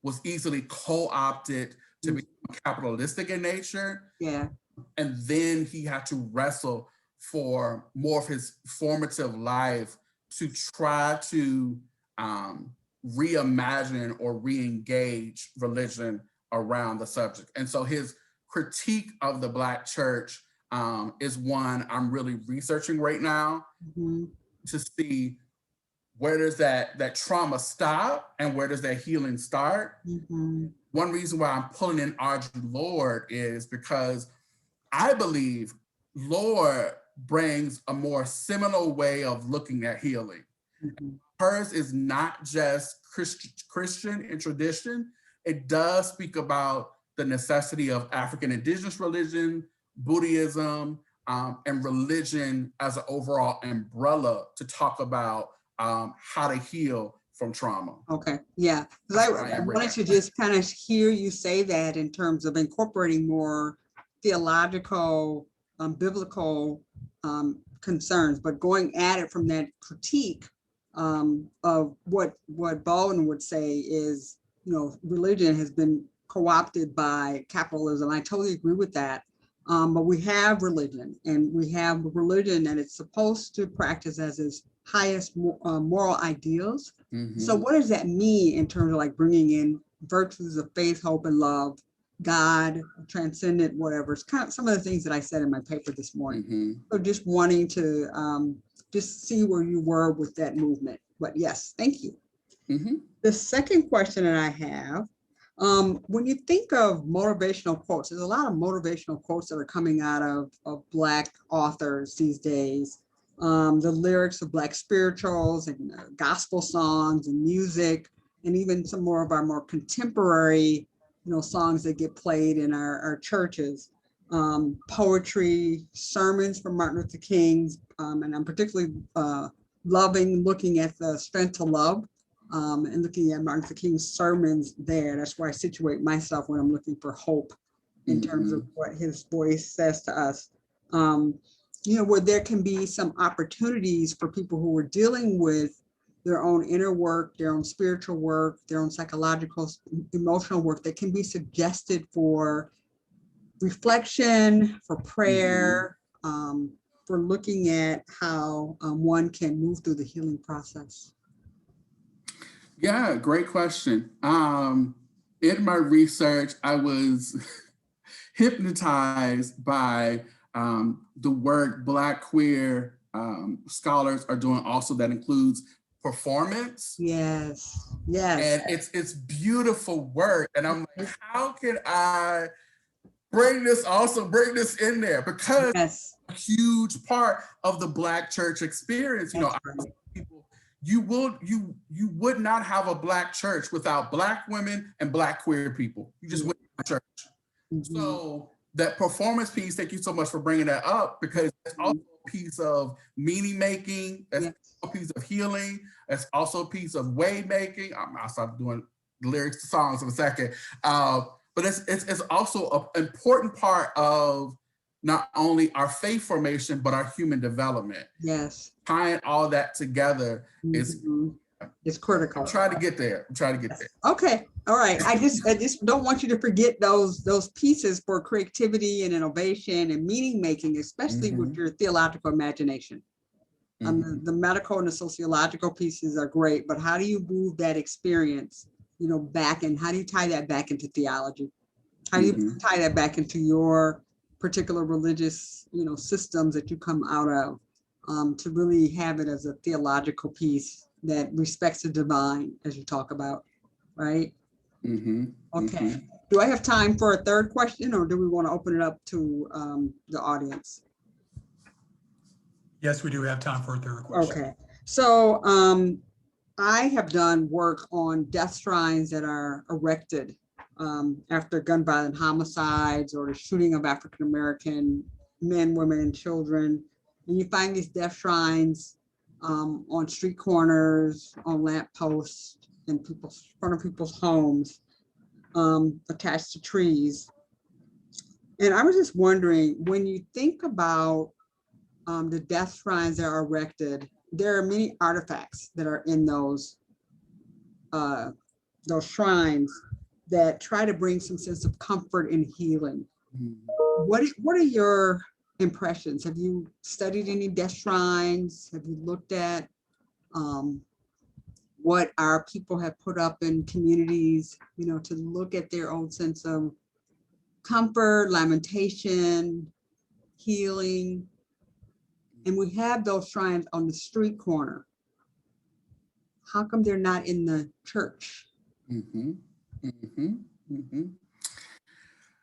was easily co-opted to be capitalistic in nature. Yeah. And then he had to wrestle for more of his formative life to try to reimagine or re-engage religion around the subject. And so his critique of the Black church is one I'm really researching right now to see where does that trauma stop and where does that healing start? One reason why I'm pulling in Audre Lorde is because I believe Lorde brings a more seminal way of looking at healing. Hers is not just Christian in tradition. It does speak about the necessity of African indigenous religion, Buddhism, and religion as an overall umbrella to talk about how to heal from trauma. Okay, yeah, because I wanted to just kind of hear you say that in terms of incorporating more theological, biblical concerns, but going at it from that critique of what Baldwin would say is, religion has been co-opted by capitalism. I totally agree with that. But we have religion, and we have religion that it's supposed to practice as its highest moral ideals. So what does that mean in terms of like bringing in virtues of faith, hope, and love, God, transcendent, whatever? It's kind of some of the things that I said in my paper this morning. So just wanting to just see where you were with that movement. But yes, thank you. The second question that I have, when you think of motivational quotes, there's a lot of motivational quotes that are coming out of Black authors these days. The lyrics of Black spirituals and gospel songs and music, and even some more of our more contemporary, songs that get played in our churches. Poetry, sermons from Martin Luther King's, and I'm particularly looking at the Strength to Love. And looking at Martin Luther King's sermons there. That's where I situate myself when I'm looking for hope in terms of what his voice says to us. Where there can be some opportunities for people who are dealing with their own inner work, their own spiritual work, their own psychological, emotional work that can be suggested for reflection, for prayer, for looking at how one can move through the healing process. Yeah, great question. In my research, I was hypnotized by the work Black queer scholars are doing also that includes performance. Yes. And it's beautiful work. And I'm like, how can I bring this in there? Because it's a huge part of the Black church experience. People, you would not have a Black church without Black women and Black queer people. You just wouldn't have a church. So that performance piece, thank you so much for bringing that up, because it's also a piece of meaning making, it's a piece of healing, it's also a piece of way making. I'll stop doing the lyrics to songs in a second. But it's also an important part of not only our faith formation, but our human development. Yes. Tying all that together is it's critical. I'm trying to get there. Okay. All right. I just don't want you to forget those pieces for creativity and innovation and meaning making, especially with your theological imagination. The medical and the sociological pieces are great, but how do you move that experience, back, and how do you tie that back into theology? How do you tie that back into your particular religious, systems that you come out of, to really have it as a theological piece that respects the divine, as you talk about, right? Okay. Do I have time for a third question, or do we want to open it up to the audience? Yes, we do have time for a third question. Okay. So I have done work on death shrines that are erected after gun violent homicides or the shooting of African-American men, women, and children. And you find these death shrines on street corners, on lamp posts, in front of people's homes, attached to trees. And I was just wondering, when you think about the death shrines that are erected, there are many artifacts that are in those shrines that try to bring some sense of comfort and healing. What are your impressions? Have you studied any death shrines? Have you looked at what our people have put up in communities, to look at their own sense of comfort, lamentation, healing? And we have those shrines on the street corner. How come they're not in the church?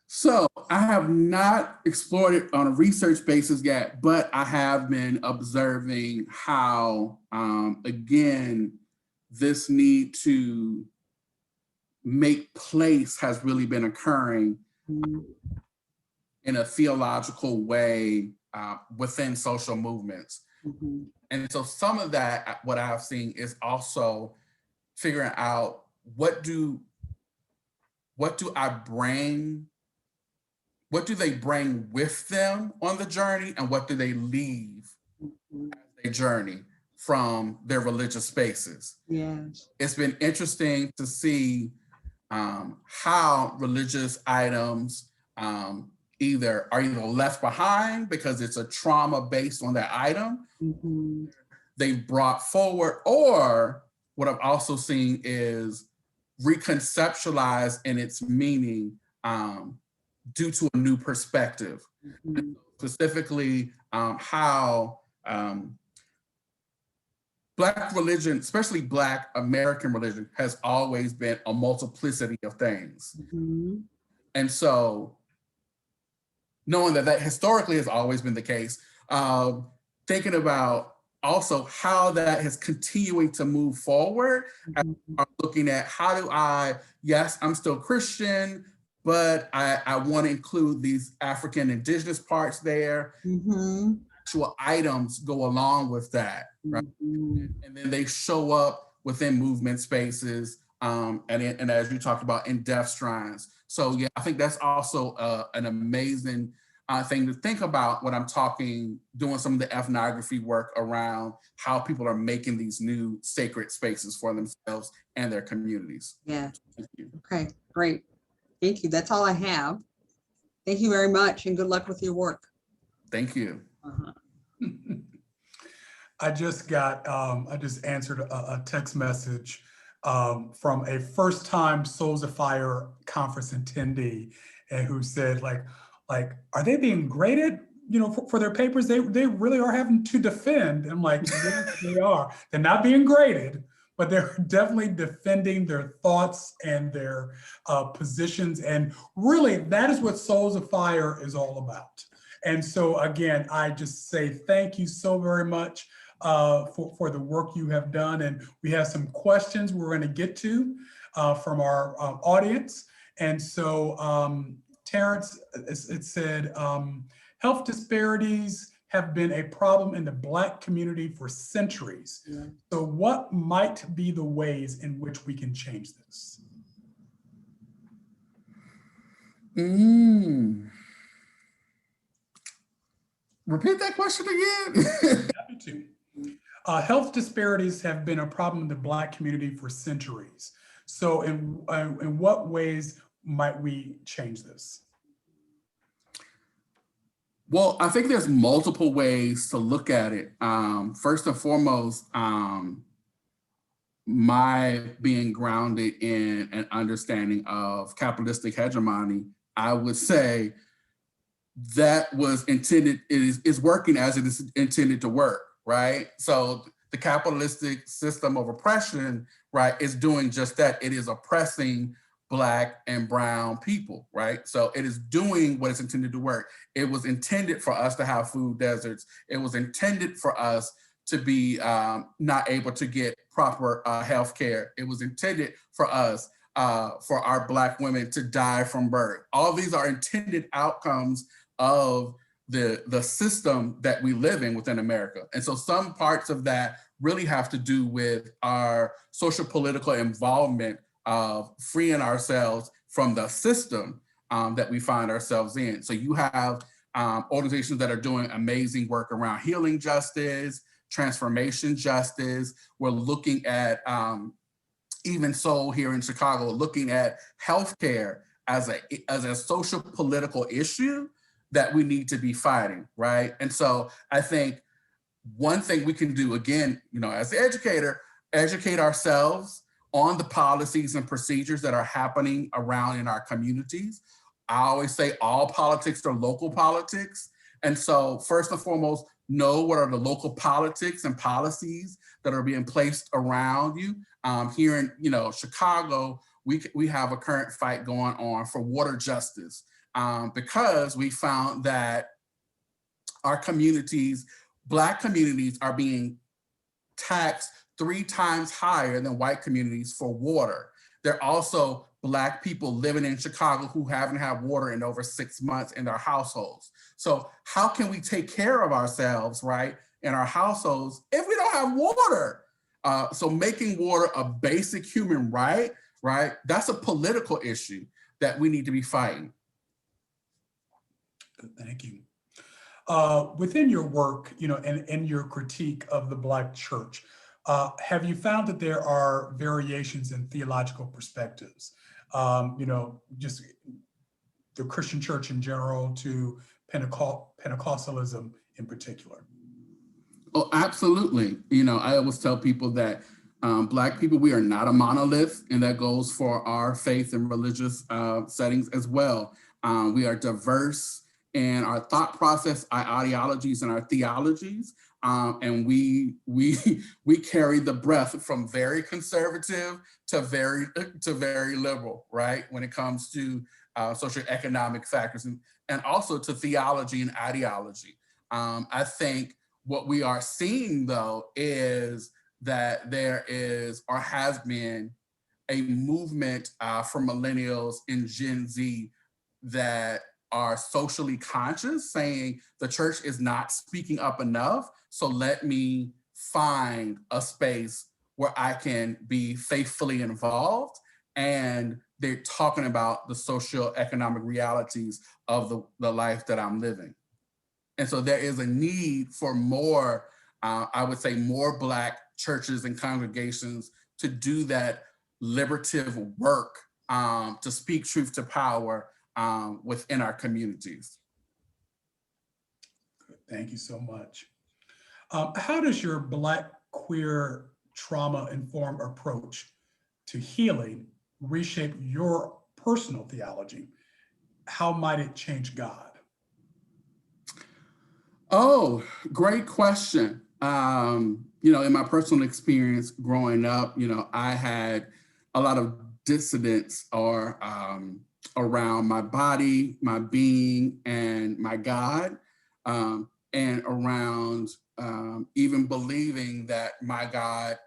So I have not explored it on a research basis yet, but I have been observing how, again, this need to make place has really been occurring in a theological way within social movements. And so some of that, what I've seen, is also figuring out what do they bring with them on the journey, and what do they leave as they journey from their religious spaces. Yes. It's been interesting to see how religious items are either left behind because it's a trauma based on that item they've brought forward, or what I've also seen is reconceptualized in its meaning due to a new perspective. Specifically, how Black religion, especially Black American religion, has always been a multiplicity of things. And so knowing that historically has always been the case, thinking about also how that is continuing to move forward, looking at how do yes, I'm still Christian, but I want to include these African indigenous parts there. Actual items go along with that, right? And then they show up within movement spaces, and as you talked about, in death shrines. So yeah, I think that's also an amazing thing to think about when I'm doing some of the ethnography work around how people are making these new sacred spaces for themselves and their communities. Yeah. Thank you. Okay, great. Thank you. That's all I have. Thank you very much, and good luck with your work. Thank you. I just answered a text message from a first-time Souls of Fire conference attendee, and who said, like, are they being graded, for their papers? They really are having to defend. I'm like, yes, they are. They're not being graded, but they're definitely defending their thoughts and their positions. And really, that is what Souls of Fire is all about. And so again, I just say thank you so very much for the work you have done. And we have some questions we're going to get to from our audience. And so Terence, it said, health disparities have been a problem in the Black community for centuries. Yeah. So what might be the ways in which we can change this? Repeat that question again. Happy to. Health disparities have been a problem in the Black community for centuries. So in what ways might we change this? Well, I think there's multiple ways to look at it. First and foremost, my being grounded in an understanding of capitalistic hegemony, I would say that was intended, is working as it is intended to work, right? So the capitalistic system of oppression, right, is doing just that. It is oppressing Black and brown people, right? So it is doing what it's intended to work. It was intended for us to have food deserts. It was intended for us to be not able to get proper health care. It was intended for us, for our Black women to die from birth. All these are intended outcomes of the system that we live in within America. And so some parts of that really have to do with our social political involvement of freeing ourselves from the system that we find ourselves in. So you have organizations that are doing amazing work around healing justice, transformation justice. We're looking at even S.O.U.L here in Chicago, looking at healthcare as a social political issue that we need to be fighting, right? And so I think one thing we can do, again, as the educator, educate ourselves on the policies and procedures that are happening around in our communities. I always say all politics are local politics. And so first and foremost, know what are the local politics and policies that are being placed around you. Here in Chicago, we have a current fight going on for water justice because we found that our communities, Black communities, are being taxed 3 times higher than white communities for water. There are also Black people living in Chicago who haven't had water in over 6 months in their households. So how can we take care of ourselves, right, in our households if we don't have water? So making water a basic human right, that's a political issue that we need to be fighting. Thank you. Within your work, and your critique of the Black church, have you found that there are variations in theological perspectives? Just the Christian church in general to Pentecostalism in particular? Oh, absolutely. I always tell people that Black people, we are not a monolith, and that goes for our faith and religious settings as well. We are diverse in our thought process, our ideologies, and our theologies. And we carry the breadth from very conservative to very liberal, right? When it comes to socioeconomic factors and also to theology and ideology. I think what we are seeing though is that there is or has been a movement for millennials and Gen Z that are socially conscious, saying the church is not speaking up enough. So let me find a space where I can be faithfully involved. And they're talking about the socioeconomic realities of the life that I'm living. And so there is a need for more, I would say more Black churches and congregations to do that liberative work, to speak truth to power within our communities. Thank you so much. How does your Black queer trauma-informed approach to healing reshape your personal theology? How might it change God? Oh, great question. In my personal experience growing up, I had a lot of dissidence or around my body, my being, and my God, and around even believing that my God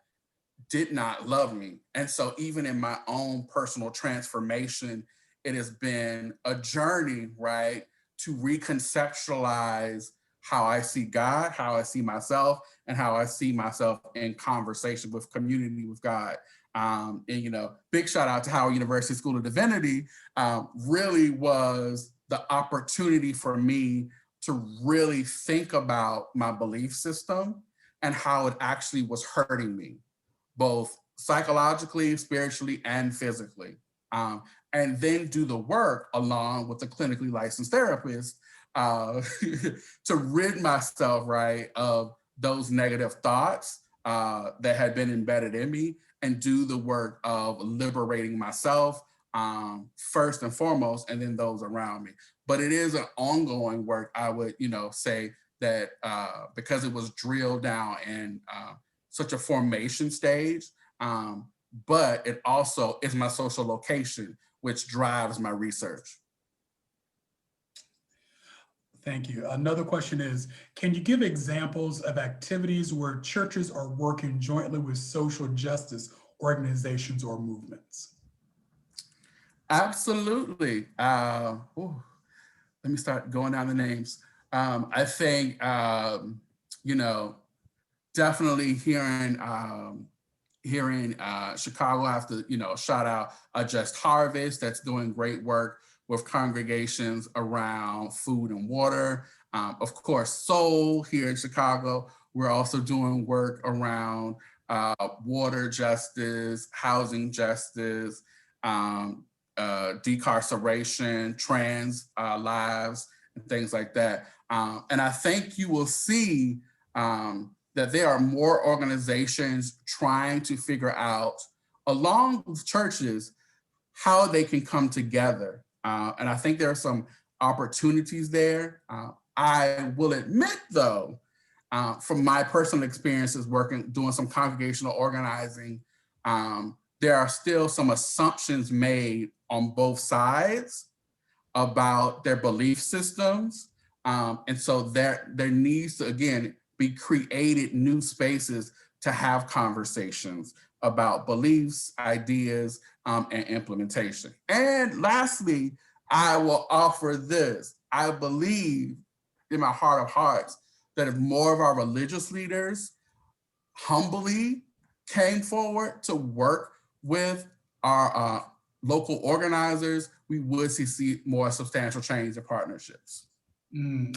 did not love me. And so even in my own personal transformation it has been a journey, right, to reconceptualize how I see God, how I see myself, and how I see myself in conversation with community with God. And, you know, big shout out to Howard University School of Divinity, really was the opportunity for me to really think about my belief system and how it actually was hurting me, both psychologically, spiritually, and physically. And then do the work along with the clinically licensed therapist to rid myself, right, of those negative thoughts that had been embedded in me, and do the work of liberating myself first and foremost, and then those around me. But it is an ongoing work. I would, you know, say that because it was drilled down in such a formation stage, but it also is my social location, which drives my research. Thank you. Another question is, can you give examples of activities where churches are working jointly with social justice organizations or movements? Absolutely. Let me start going down the names. I think, you know, definitely hearing Chicago, I have to, you know, shout out a Just Harvest that's doing great work with congregations around food and water. Of course, S.O.U.L here in Chicago, we're also doing work around water justice, housing justice, decarceration, trans lives, and things like that. And I think you will see that there are more organizations trying to figure out, along with churches, how they can come together. And I think there are some opportunities there. I will admit, though, from my personal experiences doing some congregational organizing, there are still some assumptions made on both sides about their belief systems. And so there needs to, again, be created new spaces to have conversations about beliefs, ideas, and implementation. And lastly, I will offer this. I believe in my heart of hearts that if more of our religious leaders humbly came forward to work with our local organizers, we would see more substantial change in partnerships.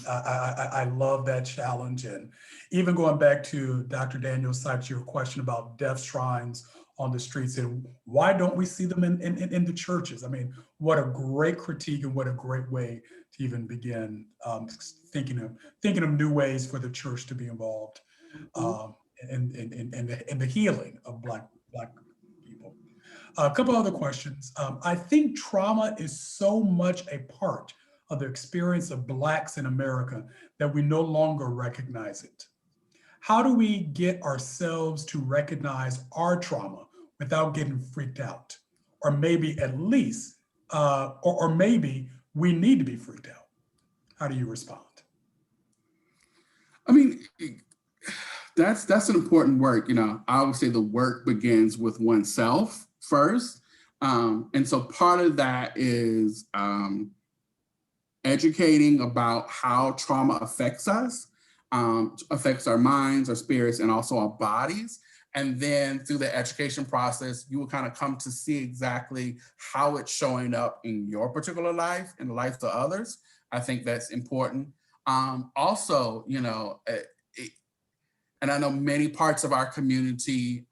I love that challenge. And even going back to Dr. Daniel Sykes, your question about death shrines on the streets and why don't we see them in the churches? I mean, what a great critique and what a great way to even begin thinking of new ways for the church to be involved in the healing of Black people. A couple other questions. I think trauma is so much a part of the experience of Blacks in America that we no longer recognize it. How do we get ourselves to recognize our trauma without getting freaked out? Or maybe at least, or maybe we need to be freaked out. How do you respond? I mean, that's an important work. You know, I would say the work begins with oneself first. And so part of that is educating about how trauma affects us, affects our minds, our spirits, and also our bodies. And then through the education process, you will kind of come to see exactly how it's showing up in your particular life and the lives of others. I think that's important. Also, you know, and I know many parts of our community,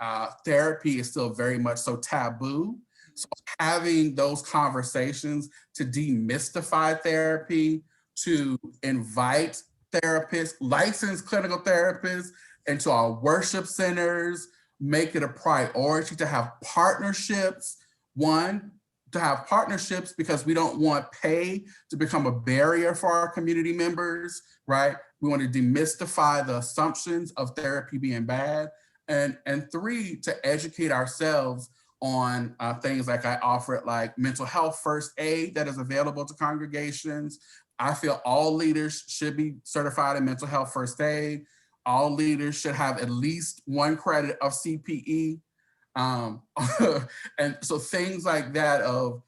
therapy is still very much so taboo. So having those conversations to demystify therapy, to invite therapists, licensed clinical therapists into our worship centers, make it a priority to have partnerships. One, to have partnerships because we don't want pay to become a barrier for our community members, right? We want to demystify the assumptions of therapy being bad. And three, to educate ourselves on things like I offer, like mental health first aid that is available to congregations. I feel all leaders should be certified in mental health first aid. All leaders should have at least 1 credit of CPE. And so things like that of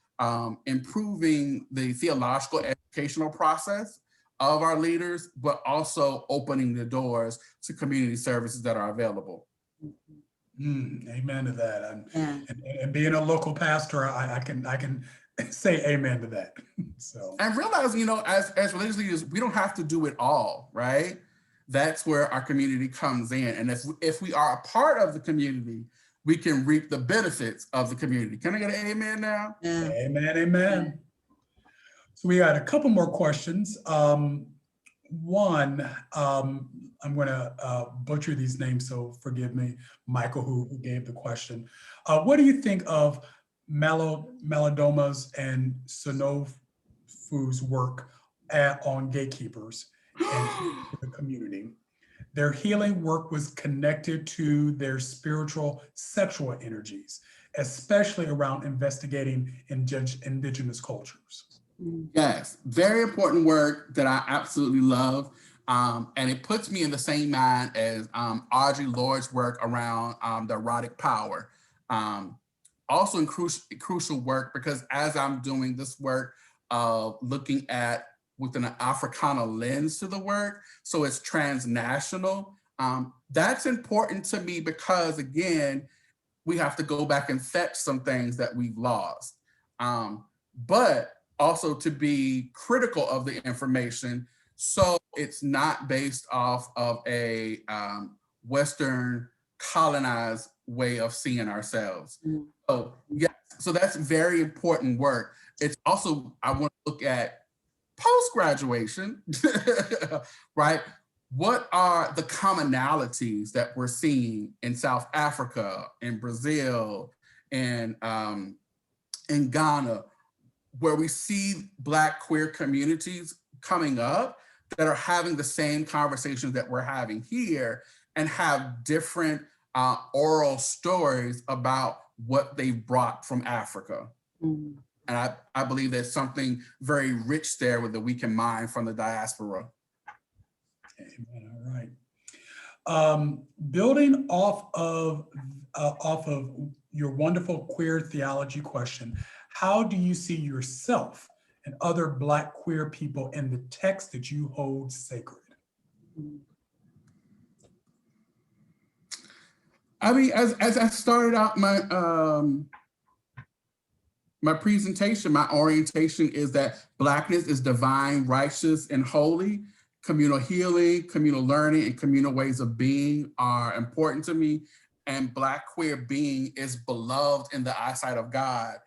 improving the theological educational process of our leaders, but also opening the doors to community services that are available. Amen to that. Yeah. And being a local pastor, I can say amen to that. So, and realizing, you know, as religious leaders, we don't have to do it all, right? That's where our community comes in. And if we are a part of the community, we can reap the benefits of the community. Can I get an amen now? Yeah. amen, amen. Yeah. So we got a couple more questions. One, I'm going to butcher these names, so forgive me, Michael, who gave the question. What do you think of Maladoma's and Sonofu's work on gatekeepers and the community? Their healing work was connected to their spiritual sexual energies, especially around investigating indigenous cultures. Yes, very important work that I absolutely love. And it puts me in the same mind as Audre Lorde's work around the erotic power. Also in crucial work, because as I'm doing this work of looking at within an Africana lens to the work, so it's transnational. That's important to me because, again, we have to go back and fetch some things that we've lost. But also to be critical of the information, so it's not based off of a Western colonized way of seeing ourselves. So yeah, so that's very important work. It's also, I want to look at post-graduation, right? What are the commonalities that we're seeing in South Africa, in Brazil, and in Ghana, where we see Black queer communities coming up that are having the same conversations that we're having here and have different oral stories about what they brought from Africa. And I believe there's something very rich there that we can mine from the diaspora. Amen. All right. Building off of your wonderful queer theology question, how do you see yourself and other Black queer people in the text that you hold sacred? I mean, as I started out my presentation, my orientation is that Blackness is divine, righteous, and holy. Communal healing, communal learning, and communal ways of being are important to me. And Black queer being is beloved in the eyesight of God,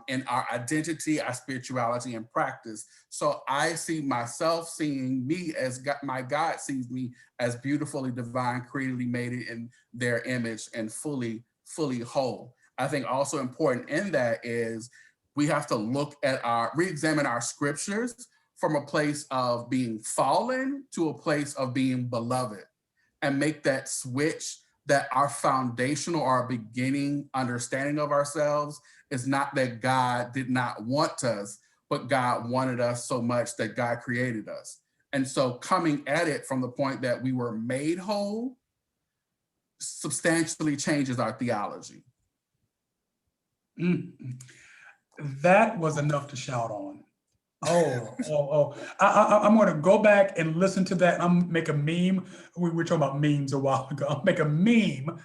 in our identity, our spirituality, and practice. So I see myself seeing me as God, my God sees me as beautifully divine, creatively made in their image and fully whole. I think also important in that is we have to look at re-examine our scriptures from a place of being fallen to a place of being beloved, and make that switch, that our foundational, our beginning understanding of ourselves is not that God did not want us, but God wanted us so much that God created us. And so coming at it from the point that we were made whole substantially changes our theology. That was enough to shout on. I'm going to go back and listen to that. I'm make a meme. We were talking about memes a while ago. I'll make a meme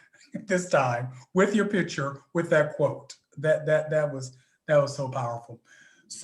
this time with your picture with that quote. That was so powerful.